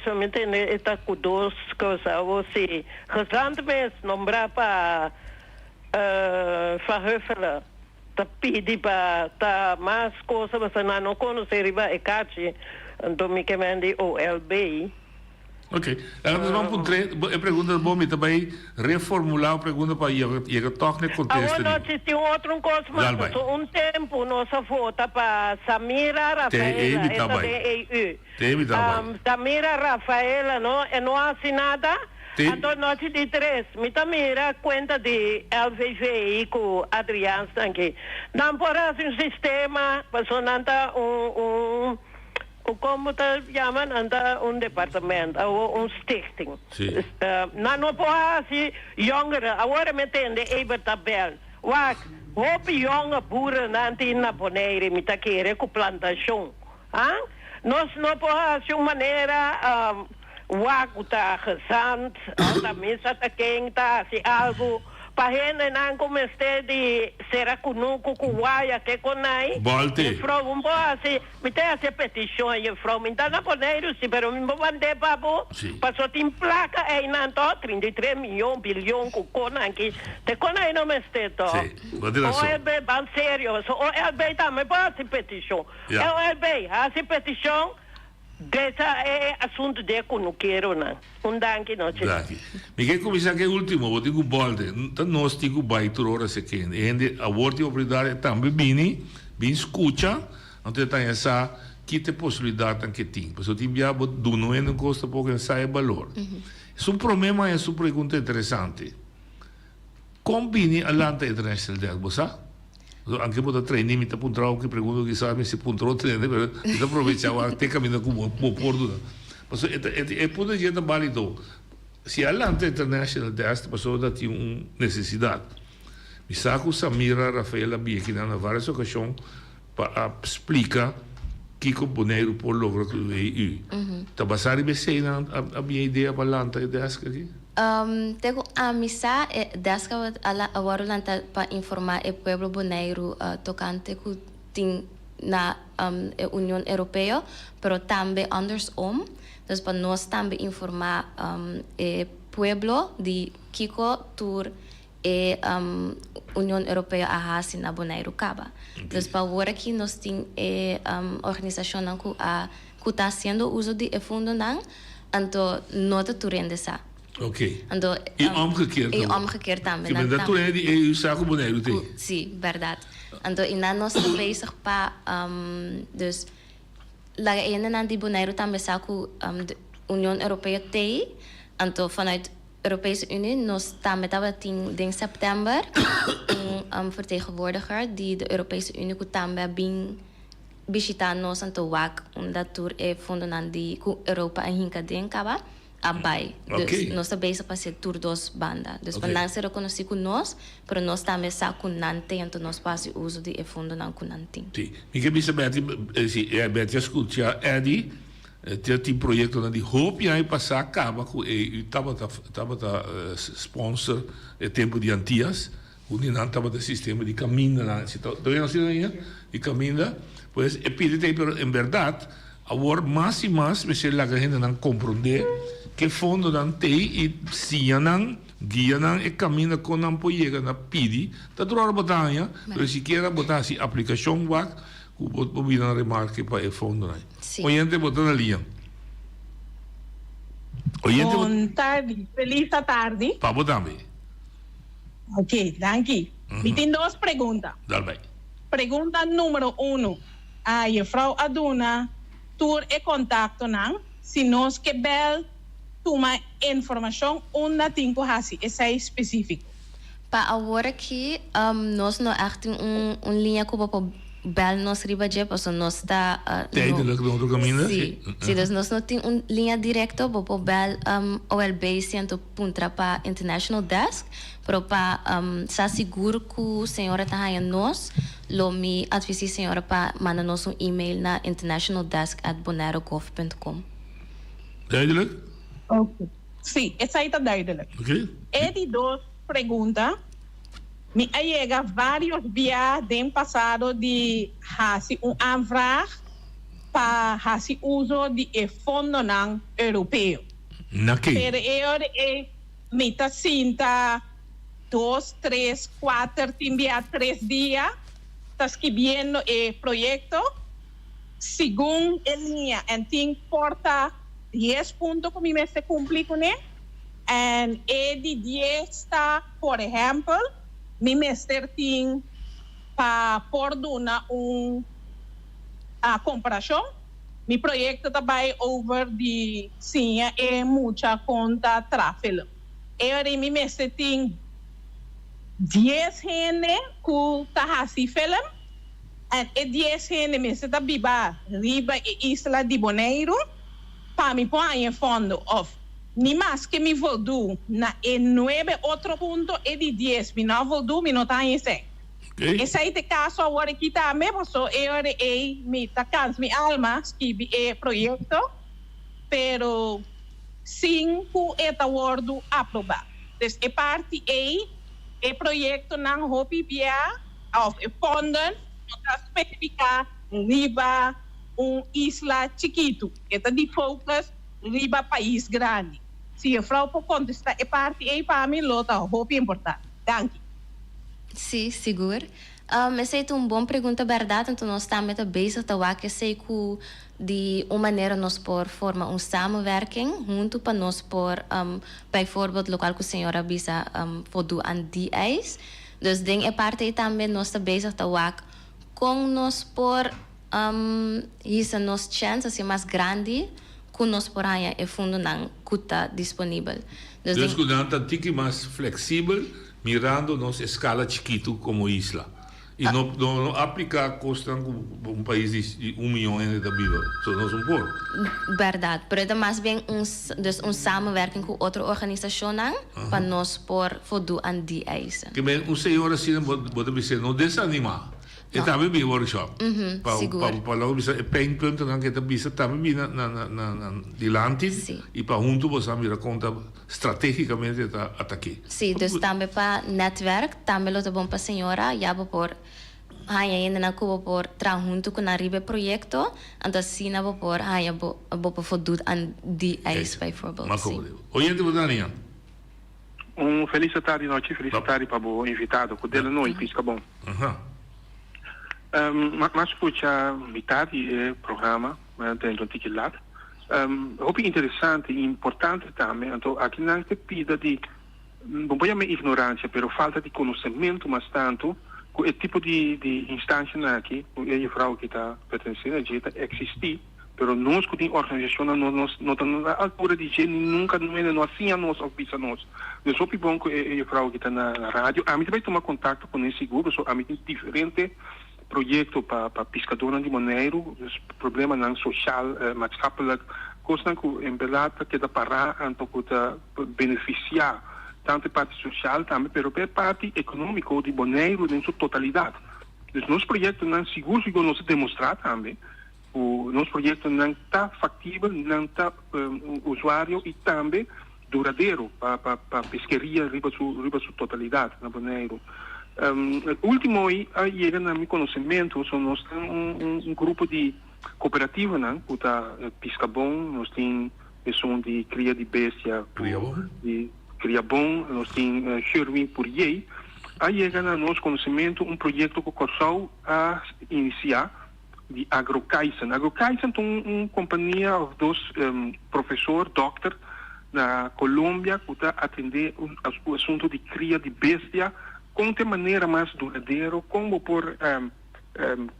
somente está com duas coisas, você recentemente nombrar para Verheuvelen, tá pedir para tá mais coisas, mas não conhece riba e caixa, então me queimando OLB. Ok. Nós vamos para a pergunta bom, me também reformular a pergunta para ir tocar no contexto. Agora nós temos outra coisa, mas tempo nossa vota para Samira Rafaela, essa da EU. Samira Rafaela não assinada, então nós temos três. Me mira conta de LVV com Adriano aqui. Não pode ser um sistema, para não estar como chamam anda departamento ou stichting. Não pode ser jongeren, agora me entende, even tabel. Wacht, hoop jonge boeren na Bonaire met querer com plantação. Nós não podemos de uma maneira waku ta gezant, alta misa ta kenta, si algo, pahene nan comeste di sera kunuku kuwaya ke konai. Volte. Vrouw, un po' asi, mi te asi petition, je vrouw, mi ta na poneiro, si, pero mi bande papo, pasot in placa e in anto 33 miljoen biljoen ku konan ki, te konai no meste to. OLB, ban serio, so OLB ta me po asi petition. OLB, asi petition, dessa é assunto de que não quero, não. Danke, não. Danke. Miguel, começar que último, vou dizer bolde. Então nós temos baita hora se quer. E a volta oportunidade também bem escuta, então tem essa que tem possibilidade que tem. Porque tem via do não é não custa pouco ensaiar valor. Esse problema é uma pergunta interessante. Combine a lanta internacional de você? Anche per training mi ta puntrao che pregunto che sa mi si puntrò trene per aprovechava te cammina come porto passo e pode gente válido se all'ante international desk passo da ti un necessidad mi sa che Samira Rafaela Bieki na várias ocasiões para explica que componeiro por logra que o EU tá basari be sei na a minha ideia para l'ante desk aqui. Tengo a misa deska ala awarulanta pa informar o pueblo boneiro tocante ku ting na União Europeia, pero também andersom, dus para nós também informar o pueblo de Kiko Tour e União Europeia a hasi na boneiro caba. Dus para agora que nós tem organização que está sendo uso de fundo não, então nota turende sa. Ok. Ando, e omgekeerd também. Que dat toen die EU zaken boneiro tem. Sim, verdade. Ando ina nós bezig pa dus la ene nan die boneiro também saku de União Europeia tem. Ando vanuit Europese Unie nós também tava in september vertegenwoordiger die de Europese Unie ku também bin visitar nós anto wak dat tour e fundo nan die ku Europa en hinka denkaba. Abai. Dus nós estamos bezig para ser tour dos banda. Dus vandaag se reconhece com nós, pero nós também sa com nante, então nós fazemos uso de fundo não com nante. Sim. Me que bisa Betty escuta Eddie, tem projeto na de hope e aí passar acaba com e tava sponsor o tempo de antias, o não tava do sistema de caminho lá, se tô vendo assim de caminho, pois e pide pero em verdade agora mais e mais me se la gente não compreender que fundo não tem e se não guia não e caminha com não pode chegar na pidi tá durando batalha mas se quer botar assim aplicação vai o botar na remarque para o fundo não oyente botar na linha oyente tarde feliz tarde para botar bem ok danke me tem duas perguntas dá bem pergunta número 1 a Frau Aduna tour e contacto não se nós que bel toma informação onde tem que fazer essa é específico para agora que nós não temos linha que para bel nós riba je porque nós está tijdelijk no outro caminho sim dus nós não tem linha direta para bel OLB sento puntra para international desk pero para sa seguro que a senhora está aí nós lo mi advisi a senhora para mandar nos e-mail na internationaldesk@bonairogov.com. Duidelijk? Ok. Sim, essa aí está duidelijk. Ok. E de duas perguntas. Me chega vários dias do passado de fazer aanvraag para fazer uso de fundo não europeu. Naqui. Pero eu me está sinta 2, 3, 4, enviar 3 dias. Está escrevendo o projeto segundo a linha e tem porta 10 pontos que me se cumprir com ele e de 10 está, por exemplo, me tem para por uma comparação meu projeto também over de sim e muita conta tráfego eu me tem 10 gente que está assim film e 10 gente me está biba riba e isla de Bonaire para me pôr em fundo of ni mais que me vou do na e 9 outro ponto e de 10 me não vou do me não tá em esse esse aí te caso agora que tá me passou eu me tá cansa me alma que é projeto pero 5 awardo aprovado. Dus é parte é projeto não hopi via of fonden para especificar riba isla chiquito. Esta de focus riba país grande. Se a vrouw pode contestar, é parte para mim lota hopi importante. Danke. Sim, seguro. Essa é uma boa pergunta, verdade. Então, nós estamos bezig te waken, sei que de uma maneira nós por formar samenwerking, junto para nós por, bijvoorbeeld, lokaal que a senhora bisa voldoen aan die eis. Dus ding é parte também nós estamos bezig te waken com nós por isso nos chance assim mais grande que nós por aí é fundo não cuta disponível. Dus que não está tiki mais flexível, mirando nos escala chiquito como isla. E não aplicar custa um país de 1 milhão de habitantes. Isso não é pouco. Verdade. Pero é mais bem samenwerking com outra organização para nós por voldoen aan die eisen. Que bem, senhor assim pode dizer não desanimar. E também bem workshop. Para logo bisa pijnpunten dan kita bisa também na dilante e para junto você mira conta estrategicamente ataque. Sim, dus também para netwerk, também lo bom para senhora, já por ainda na cuba por tra junto com a ribe projeto, então assim na por haya bo para voldoen aan die eis bijvoorbeeld. Maar kom. Oyente Bodania. Felicidade noite, felicidade para o invitado, que dele não fica bom. Mas escuta metade do programa, dentro do tiquilat. Muito interessante e importante também. Então, aqui não se pida de, não vou chamar ignorância, mas falta de conhecimento, mas tanto, que o tipo de instância aqui, a vrouw que está pertencendo, existe, mas nós que tem organização, não estamos na altura de gente, nunca não assim a nós, ou bisa nós. Eu sou bom que a vrouw que está na rádio, a mim vai tomar contato com esse grupo, a mim tem diferente projeto para pescadores de Bonaire, problema não social, maatschappelijk, coisas que em verdade que dá para beneficiar tanto a parte social também, mas a parte econômica de Bonaire em sua totalidade. Então, nosso projeto não seguro que nós demonstrar também, o nosso projeto não está factível, não está usuário e também duradouro para pesqueria riba sua totalidade na Bonaire. Último aí chega no meu conhecimento, nós temos um grupo de cooperativa, né, que está Piscabon, nós temos pessoas de cria de bestia, de cria bom, nós temos Sherwin Purier. Aí chega no nosso conhecimento um projeto que começou a iniciar de AgroKaizen. AgroKaizen é uma companhia de dois professores, doctor, na Colômbia, que está atendendo o assunto de cria de bestia com de maneira mais duradoura, como por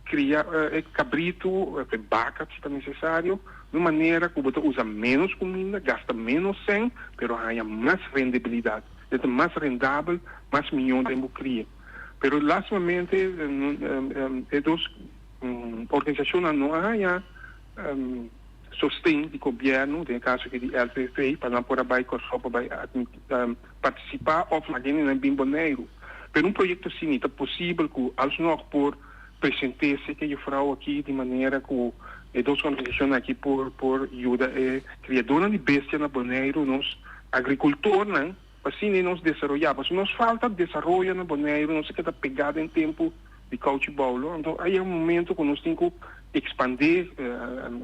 criar cabrito, vaca, se está necessário, de maneira que você usa menos comida, gasta menos sem, mas há mais rendibilidade. É mais rendável, mais milhão de cria. Mas, lastimamente, duas organizações não há sustento de governo, no caso de LPP, para não poder participar ou fazer em Bimboneiro. Mas projeto assim, é possível que, alsnog por presentar-se que a vrouw aqui de maneira que as duas organizações aqui por ajuda criadora de bestia na Bonaire, nós agricultores, né? Assim nós desenvolvemos. Nos falta desenvolver na Bonaire, nós queda pegada em tempo de cauchibolo. Então aí é um momento que nós temos que expandir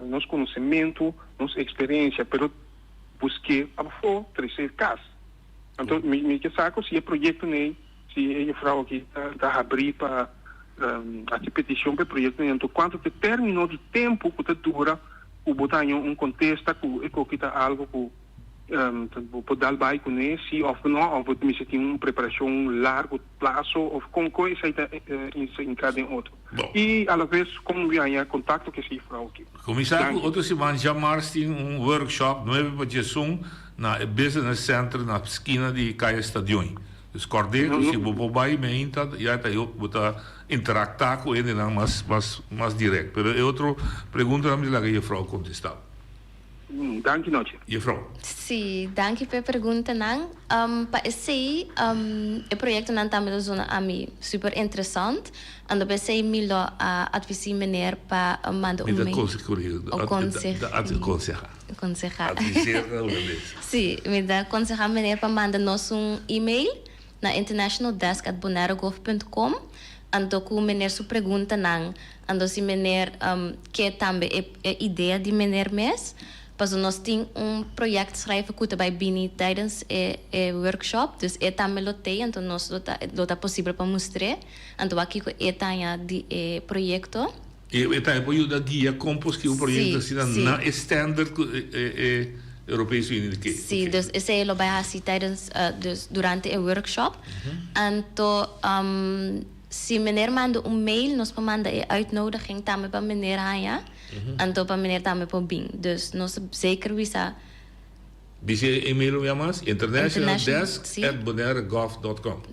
nosso conhecimento, nossa experiência, mas buscar a crescer casa. Então me que saco se é projeto nem se a vrouw aqui está abrir para a petição para o projeto, então quanto que terminou de tempo que dura o botar em um contexto que está algo que pode dar bem com esse ou não, ou pode me sentir uma preparação largo prazo ou com coisa em cada outro. E à vez como vem contato que se vrouw aqui. Comissário, outra semana já tem workshop 9 para na business center na esquina de Caia Stadion. Dus cordeiro, se vou vai me já está eu botar interactar com ele não mais direto. Pero é outra pergunta que a vrouw contestar. Danke noite. E vrouw. Sim, danke pela pergunta não. Para esse o projeto não também zona a mim super interessante. Ando para esse melhor advisar maneira para mandar conselho. aconsejar. Adviseren holandês. Sim, me dá aconsejar meneer para mandar-nos e-mail na internationaldesk@bonaerogov.com. Então, com meneer sua pergunta não, então se meneer quer também ideia de meneer mes, Pas nós temos projeto schrijven que vai bini tijdens workshop, dus também lotei, então nós lota possível para mostrar, então aqui tanya de projeto. E tá poi io da dia compos que o projeto assim na standard europeu Unie que. Sim, dus esse lo vai assim tijdens dus durante o workshop. Então se meneer manda mail, nós manda uitnodiging também para meneer Haya. Então para meneer também para bing. Dus nós zeker wisa. Bisa e-mail mas internationaldesk@bonaerogov.com.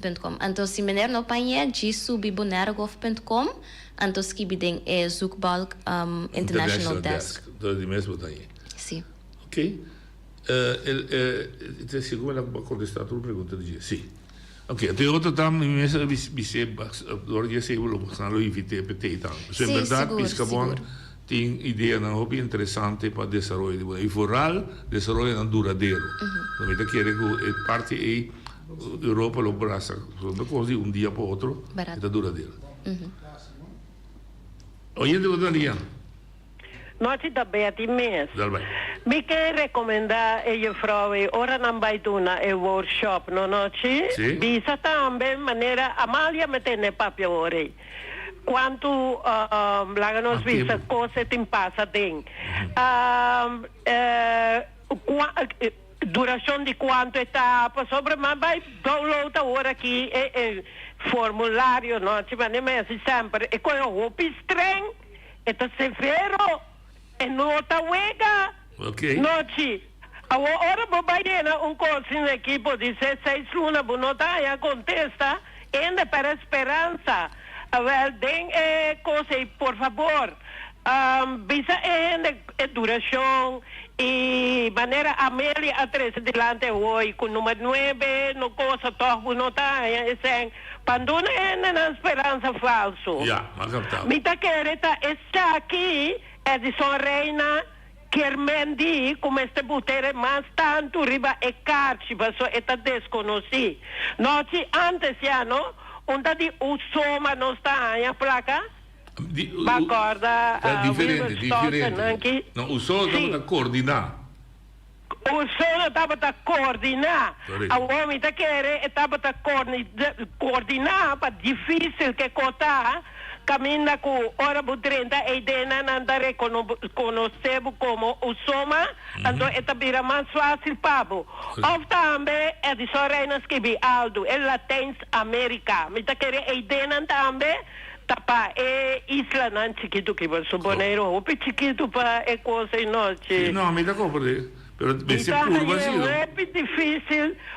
Então se meneer no panha @bonaerogov.com. Então se bidem zoekbalk International Desk. Do di mesmo daí. Sim. Ok. Te segundo la contestar tu pergunta de dia. Sim. Ok, tem outra também, mas você agora já sei o que nós invitei para ter então. So, em verdade, Piscabon tem ideia não hobby interessante para desenvolver e foral desenvolver não duradouro. Também tá querendo que parte aí Europa lo braça, uma coisa dia para outro, é duradouro. Oye, de Daniel. Noite da Betty mesmo. Dal Mi quer recomendar a vrouw, ora não vai dar workshop, no noite? Sì. Bisa também maneira Amalia metene papel ore. Quanto lá nos visa coisa tem passa tem. Duração de quanto etapa sobre mas vai download agora aqui formulário, noite, mas nem assim sempre. E com o hobby streng, é severo. E nota wega. Ok. Noite. Agora vou baixar curso em equipe de 16 lunas, vou notar e contesta, ainda para esperança. A ver, den coisa, por favor. Visa ainda duração e maneira Amélia a 13 delante hoje, com número 9, no coisa, todo vou notar, panduna ainda na esperança falso. Já, mas captado. Mita quereta está aqui, Edson Reina, Kermendi, como este butere mais tanto riba e carci, passo eta desconheci. Noite antes já, no? Onde de Usoma não está a placa? Bacorda, diferente. Não, o sol estava a coordenar. O sol estava a coordenar. A homem estava a coordenar, para difícil que cotar. Caminha com hora por 30 e dena andare conhecemos como o soma, então é vira mais fácil para o. Ou também é de Sorena escrevi Aldo, é Latins América, me tá querendo e dena também tapa é isla não chiquito que você boneiro, o chiquito para é coisa noite. Não, me dá compreender. Pero é difícil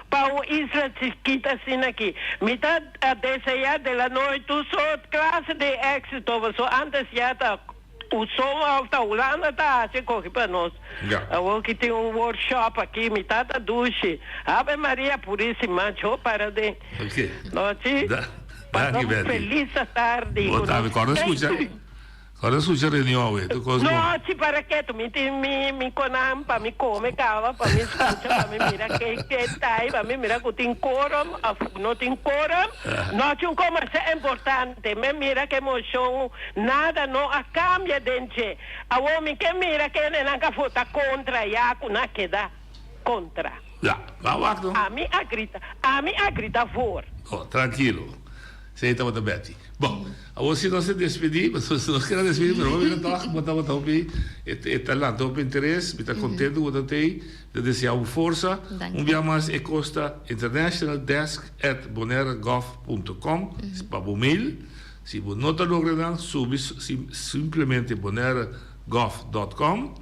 para uma isla chiquita assim aqui. Me está a desejar de la noite só classe de éxito. So, antes já está o som da Holanda está assim corre para nós. Agora que tem workshop aqui, me está da duche. Ave Maria Puríssima, eu para de. Ok. Noite. Feliz tarde. Boa tarde, agora escuta. Agora escuta a reunião, Noite para que tu me conam para me comer cava, para me escutar, para me mirar que tá, para me mirar que tem quórum, não tem quórum. Noite como é importante, me mira que emoção, nada não a cambia dente. A homem que mira que não nunca vota contra já com a queda contra. Já, vai não. A mim a grita for. Tranquilo. Sei estava da Betty. Bom, se nós se despedir, mas se nós queremos despedir, mas vamos então botar está lá, então interesse, está contente com o que de desejar força. Dia mais é costa internationaldesk@bonaerogov.com para o mail. Se você não está logrando, sube simplesmente bonaerogov.com.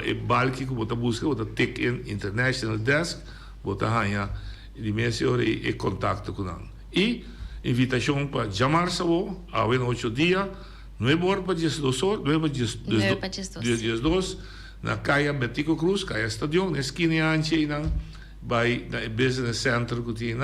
É balque que você busca, você take in International Desk, você ganha dimensão e contato com nós. E invitação para chamar-se a 8 dias, 9 horas para 12 horas, 9 para 12 na Caia Betico Cruz, Caia Stadion, na esquina antes, vai no Business Center que tem,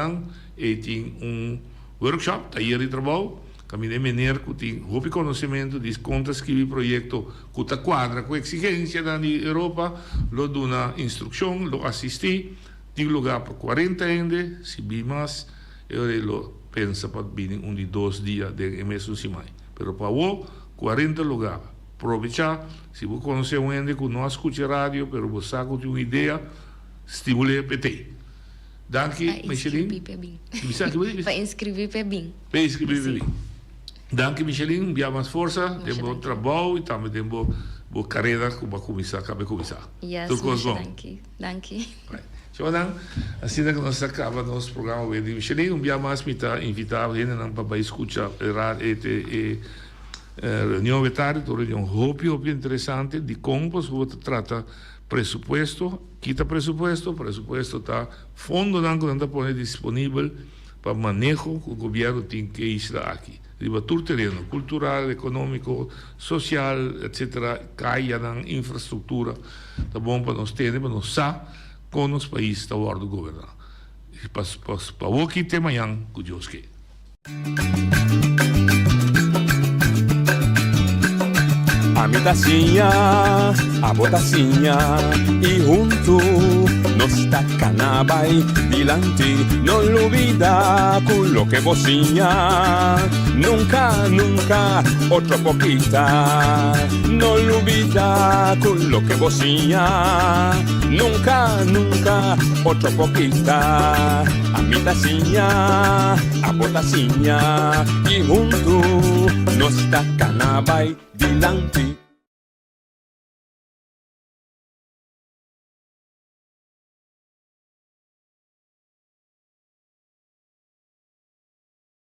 e tem workshop, taller de trabalho, Kami de meneer que tem hopi conhecimento de conta escrever projeto que ta quadra com exigência da Europa, lo dona instrução, lo assistir, tem lugar para 40 ende, se bem mais, eu lo pensa para vir de 2 dias de mês de mais. Pero para o 40 lugar, aproveitar, se você conhecer um ende que não escuta rádio, pero você sabe uma ideia, estimule PT. Danke, Michelin. Para inscrever para bem. Para inscrever para bem. Danke, Michelin. Bia mais força, temos trabalho e também temos boa carreira que vai começar, acaba de começar. Yes, danke. Então, assim que nós acaba nosso programa de Michelin, bia mais me está invitado a para escutar reunião de tarde, reunião hopi interessante de como se trata presupuesto, quita presupuesto está fundo que está pone disponível para manejo que o governo tem que estar aqui. Riba todo terreno, cultural, econômico, social, etc. Caia na infraestrutura, tá bom para nós ter, para nós saber como os países estão do governo. Para o que tem amanhã, que Deus quer. A mi tacinha, a botacinha e junto nos tacanabay dilante, no olvida quello que bocinha, nunca, nunca, otro poquita, no olvida quello que bocinha, nunca, nunca, otro poquita, a mi tacinha, a botacinha e junto nos tacanabay dilante.